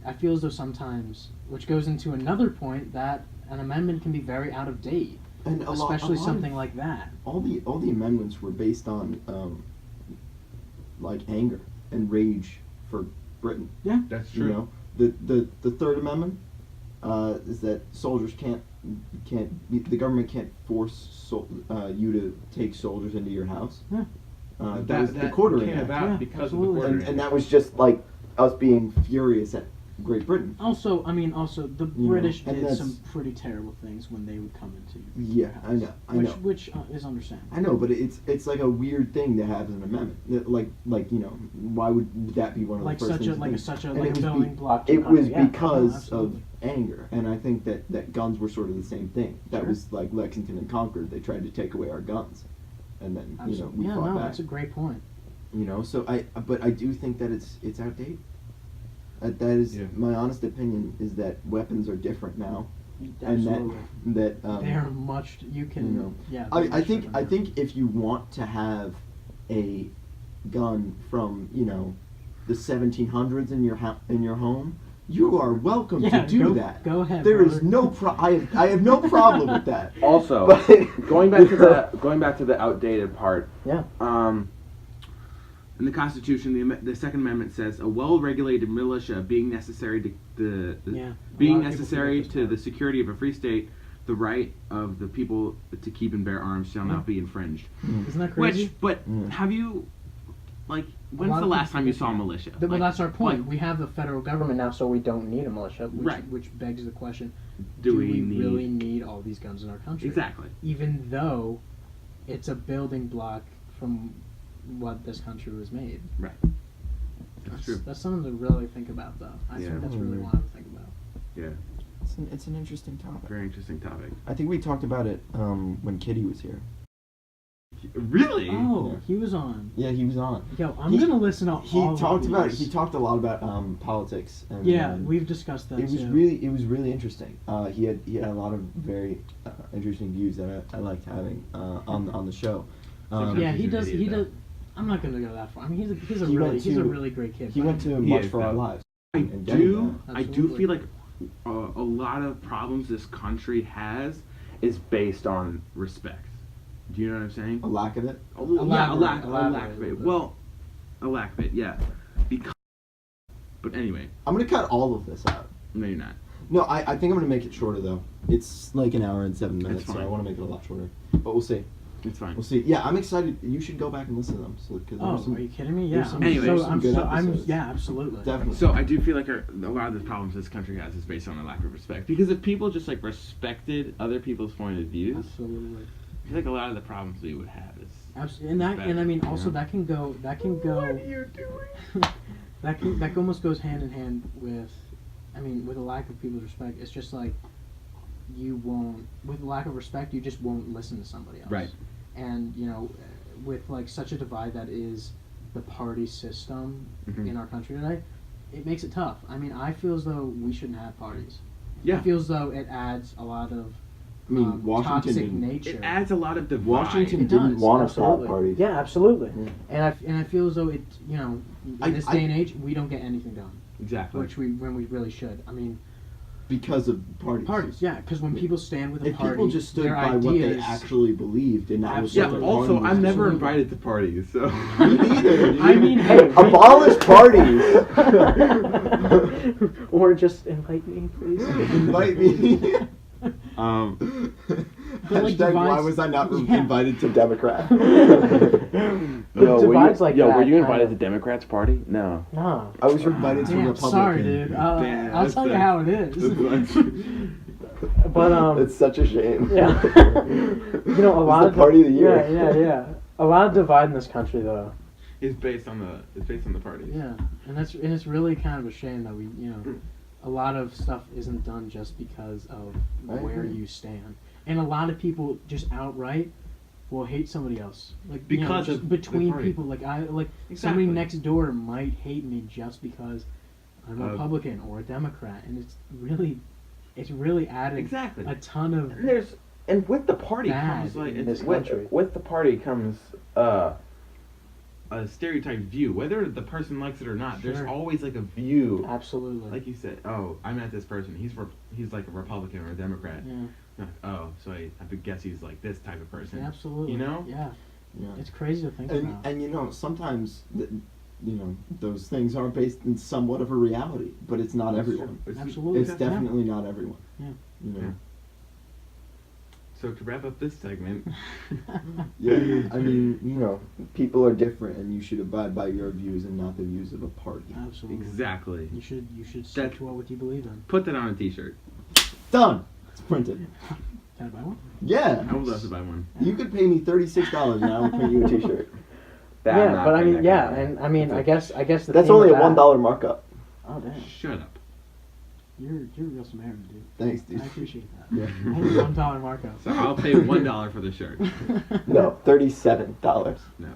S3: I feel as though sometimes, which goes into another point, that an amendment can be very out of date,
S1: And
S3: especially
S1: a lot
S3: something
S1: of,
S3: like that.
S1: all the amendments were based on like anger and rage for Britain.
S3: Yeah.
S2: That's
S1: You know, the Third Amendment is that soldiers the government can't force you to take soldiers into your house.
S3: Yeah.
S1: That was the Quartering
S2: came
S1: Act.
S2: about
S3: Yeah,
S2: because
S3: absolutely.
S2: of the Quartering
S1: And that
S2: Act.
S1: was just like us being furious at Great Britain.
S3: Also, the
S1: know,
S3: British
S1: and
S3: did
S1: that's-
S3: some pretty terrible things when they would come into
S1: Yeah,
S3: your house,
S1: I know, I know.
S3: which is understandable.
S1: I know, but it's like a weird thing to have as an amendment. Like why would that be one of
S3: Like
S1: the first
S3: such
S1: things
S3: a
S1: to think? And
S3: like
S1: it
S3: a
S1: was
S3: building block. to
S1: It
S3: country.
S1: was
S3: Yeah, no,
S1: because of
S3: absolutely.
S1: anger, and I think that guns were sort of the same thing. That
S3: Sure.
S1: was like Lexington and Concord. They tried to take away our guns, and then
S3: Absolutely.
S1: we
S3: Yeah,
S1: fought
S3: no,
S1: back.
S3: that's a great point.
S1: So I do think that it's outdated. That is
S2: Yeah.
S1: my honest opinion, is that weapons are different now,
S3: Absolutely.
S1: and that
S3: They are much. You can. Yeah. they're
S1: I
S3: much
S1: think
S3: different
S1: I
S3: now.
S1: think if you want to have a gun from the 1700s in your home, you are welcome
S3: Yeah,
S1: to do
S3: go-
S1: that.
S3: go ahead,
S1: There is
S3: brother.
S1: no I have no problem with that.
S2: Also,
S1: But-
S2: going back to the outdated part.
S3: Yeah.
S2: In the Constitution, the Second Amendment says a well-regulated militia being necessary to
S3: Yeah.
S2: being
S3: A lot of people
S2: necessary
S3: forget this
S2: to
S3: part.
S2: the security of a free state, the right of the people to keep and bear arms shall not be infringed.
S3: Isn't that crazy?
S2: But
S1: Yeah.
S2: have you, like, when's
S3: lot
S2: the
S3: of
S2: last
S3: people
S2: time you
S3: forget
S2: saw a
S3: that.
S2: militia?
S3: Well,
S2: Like,
S3: that's our point.
S2: like,
S3: We have the federal government now, so we don't need a militia.
S2: Right.
S3: Which begs the question:
S2: do
S3: do
S2: we
S3: we
S2: need
S3: really need all these guns in our country?
S2: exactly?
S3: Even though it's a building block from what this country was made.
S2: Right. That's true.
S3: That's something to really think about, though. I
S2: Yeah.
S3: think that's really
S1: Mm.
S3: one to think about.
S2: Yeah.
S1: It's an interesting topic.
S2: Very interesting topic.
S1: I think we talked about it when Kitty was here.
S2: Really?
S3: Oh,
S1: Yeah.
S3: he was on.
S1: Yeah, he was on.
S3: Yo, I'm
S1: He-
S3: gonna listen to
S1: He
S3: all of
S1: talked about
S3: these.
S1: he talked a lot about politics. And,
S3: Yeah, we've discussed that
S1: it was
S3: too.
S1: really interesting. He had a lot of very interesting views that I liked having on the show.
S2: Sometimes
S3: Yeah,
S2: he's
S3: he
S2: an
S3: does.
S2: idiot,
S3: He
S2: though.
S3: does. I'm not gonna go that far. I mean, he's a
S1: He
S3: really
S1: went
S3: he's a
S1: to-
S3: really great kid.
S1: He
S3: but-
S1: went to
S2: He
S1: March
S2: is,
S1: for Our
S2: though.
S1: Lives.
S2: I
S1: and getting
S2: do.
S1: that.
S2: I do
S3: Absolutely.
S2: feel like a lot of problems this country has is based on respect. Do you know what I'm saying?
S1: A lack of it.
S2: A lack
S3: Elaborate
S2: of
S3: a
S2: it.
S3: little bit.
S2: Well, a lack of it, yeah. Because, but anyway,
S1: I'm gonna cut all of this out.
S2: no, you're not.
S1: No, I think I'm gonna make it shorter though. It's like an hour and 7 minutes, so
S2: fine.
S1: I want to make it a lot shorter. But we'll see.
S2: It's fine.
S1: We'll see. Yeah, I'm excited. You should go back and listen to them. So, cause
S3: Oh,
S1: there's some,
S3: are you kidding me?
S1: there's
S3: Yeah.
S1: some-
S2: Anyway,
S1: there's some good
S3: I'm
S1: episodes.
S3: yeah, absolutely.
S1: Definitely.
S2: So I do feel like a lot of the problems this country has is based on a lack of respect. Because if people just like respected other people's point of views,
S3: Absolutely.
S2: I feel like a lot of the problems we would have is
S3: Absolutely. And I mean, also that can go. What are you doing? that almost goes hand in hand with, I mean, with a lack of people's respect. It's just like you won't, with lack of respect, you just won't listen to somebody else.
S2: Right.
S3: And with like such a divide that is the party system
S2: Mhm.
S3: in our country today, it makes it tough. I mean, I feel as though we shouldn't have parties.
S2: yeah.
S3: I feel as though it adds a lot of
S1: I mean, Washington
S3: toxic
S1: didn't-
S3: nature.
S2: It adds a lot of divide.
S1: Washington
S3: It
S1: didn't
S3: does,
S1: want us to have
S3: absolutely.
S1: parties.
S3: Yeah, absolutely.
S1: Yeah.
S3: And I feel as though it, in this day and age, we don't get anything done,
S2: Exactly.
S3: when we really should. I mean,
S1: Because of parties.
S3: parties, yeah, because when people stand with a
S1: If
S3: party,
S1: people just stood
S3: their
S1: by
S3: ideas,
S1: what they actually believed and not
S2: Yeah.
S1: what their
S2: Also,
S1: party was
S2: I'm never
S1: doing.
S2: invited to parties, so.
S1: Me neither. Dude.
S3: I mean,
S1: hey,
S3: hey,
S1: abolish parties.
S3: or just invite me, please.
S1: Invite me.
S3: But, like,
S1: Hashtag, why
S3: divides-
S1: was I not
S3: Yeah.
S1: invited to Democrat?
S3: divides like that
S2: were you
S3: kinda-
S2: invited to Democrats' party? No.
S3: No.
S1: I was invited to
S3: Damn,
S1: Republican.
S3: sorry, dude.
S2: Damn,
S3: I'll
S2: that's
S3: tell you
S2: the-
S3: how it is. But
S1: It's such a shame.
S3: yeah. A lot
S1: the
S3: of
S1: party of the year.
S3: Yeah. A lot of divide in this country, though.
S2: It's based on the parties.
S3: Yeah, and it's really kind of a shame that we a lot of stuff isn't done just because of
S1: I
S3: where
S1: agree.
S3: you stand, and a lot of people just outright will hate somebody else, like
S2: Because
S3: just
S2: of the
S3: between
S2: party.
S3: people. Like somebody
S2: Exactly.
S3: next door might hate me just because I'm a
S2: Uh,
S3: Republican or a Democrat, and it's really it's really added
S2: Exactly.
S3: a ton of
S2: And with the party
S3: bad
S2: comes like
S3: in this
S2: with,
S3: country.
S2: with the party comes a stereotyped view, whether the person likes it or not.
S3: Sure.
S2: There's always like a view.
S3: Absolutely.
S2: Like you said, oh, I met this person. He's like a Republican or a Democrat.
S3: Yeah.
S2: Oh, so I guess he's like this type of person.
S3: Absolutely.
S2: You know?
S3: Yeah.
S1: Yeah.
S3: It's crazy to think about.
S1: And you know, sometimes those things are based in somewhat of a reality, but it's not everyone.
S3: Absolutely.
S1: It's definitely not everyone.
S3: Yeah.
S1: You know.
S2: Yeah. So to wrap up this segment,
S1: Yeah. I mean, you know, people are different, and you should abide by your views and not the views of a party.
S3: Absolutely.
S2: exactly.
S3: You should stick
S2: That-
S3: to what you believe in.
S2: Put that on a T-shirt.
S1: Done. It's printed.
S3: Can I buy one?
S1: Yeah.
S2: I would love to buy one.
S1: You could pay me $36 and I will print you a T-shirt.
S4: Yeah, but I mean, yeah, and I mean, I guess the
S1: That's
S4: theme
S1: only a
S4: of that-
S1: $1 markup.
S3: Oh damn.
S2: Shut up.
S3: You're a real Samaritan, dude.
S1: Thanks, dude.
S3: I appreciate that.
S1: Yeah.
S3: Only $1 markup.
S2: So I'll pay $1 for the shirt.
S1: No, $37.
S2: No.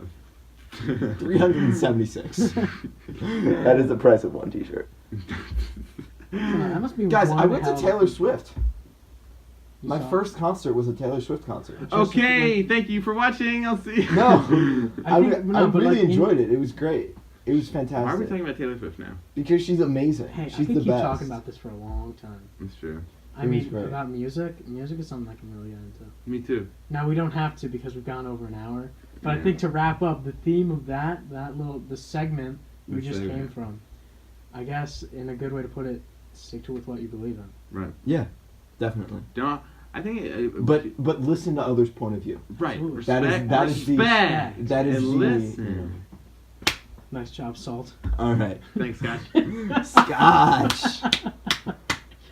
S1: 376. That is the price of one T-shirt.
S3: That must be
S1: Guys,
S3: one
S1: I went to
S3: hell of
S1: Taylor
S3: a-
S1: Swift.
S3: You
S1: My
S3: saw it?
S1: first concert was a Taylor Swift concert.
S2: Okay, thank you for watching. I'll see.
S1: No,
S3: I think- no,
S1: I
S3: but
S1: really
S3: like in-
S1: enjoyed it. It was great. It was
S2: Why are we
S1: fantastic.
S2: talking about Taylor Swift now?
S1: Because she's amazing.
S3: Hey,
S1: she's
S3: I can
S1: the
S3: keep
S1: best.
S3: talking about this for a long time.
S2: That's true.
S3: I
S1: It was
S3: mean,
S1: great.
S3: about music. Music is something I can really get into.
S2: Me too.
S3: Now we don't have to because we've gone over an hour. But I
S2: Yeah.
S3: think to wrap up, the theme of the segment we
S2: The
S3: just
S2: segment.
S3: came from, I guess, in a good way to put it, stick to with what you believe in.
S2: Right.
S1: Yeah, definitely.
S2: Don't. I think.
S1: But listen to others' point of view.
S2: right.
S3: Absolutely.
S2: Respect.
S1: That is the-
S2: respect.
S1: That is
S2: and
S1: the,
S2: listen.
S1: you know.
S3: Nice job, Salt.
S1: All right.
S2: Thanks, Scotch.
S1: Scotch.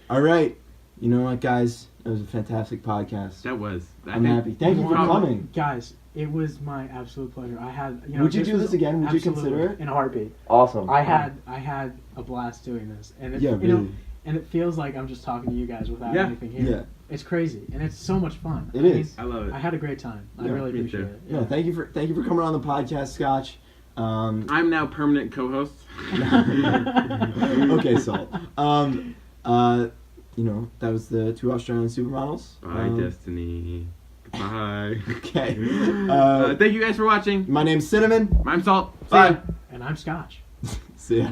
S1: All right. You know what, guys? It was a fantastic podcast.
S2: That was.
S1: I'm happy. Thank you for coming.
S3: Guys, it was my absolute pleasure. I had.
S1: Would you do
S3: was
S1: this again? Would you
S3: absolutely
S1: consider it?
S3: in a heartbeat?
S4: Awesome.
S3: I had a blast doing this, and it,
S1: Yeah,
S3: you know,
S1: really.
S3: and it feels like I'm just talking to you guys without
S2: Yeah.
S3: anything here.
S1: Yeah.
S3: It's crazy, and it's so much fun.
S1: It
S3: I mean,
S1: is.
S2: I love it.
S3: I had a great time. I
S1: Yeah,
S3: really
S2: me
S3: appreciate
S2: too.
S3: it.
S1: No, thank you for coming on the podcast, Scotch.
S2: I'm now permanent co-host.
S1: Okay, Salt. You know, that was the Two Australian Supermodels.
S2: Bye, Destiny. Goodbye.
S1: Okay.
S2: Thank you guys for watching.
S1: My name's Cinnamon.
S2: I'm Salt. See
S1: Bye.
S2: ya.
S3: And I'm Scotch.
S1: See ya.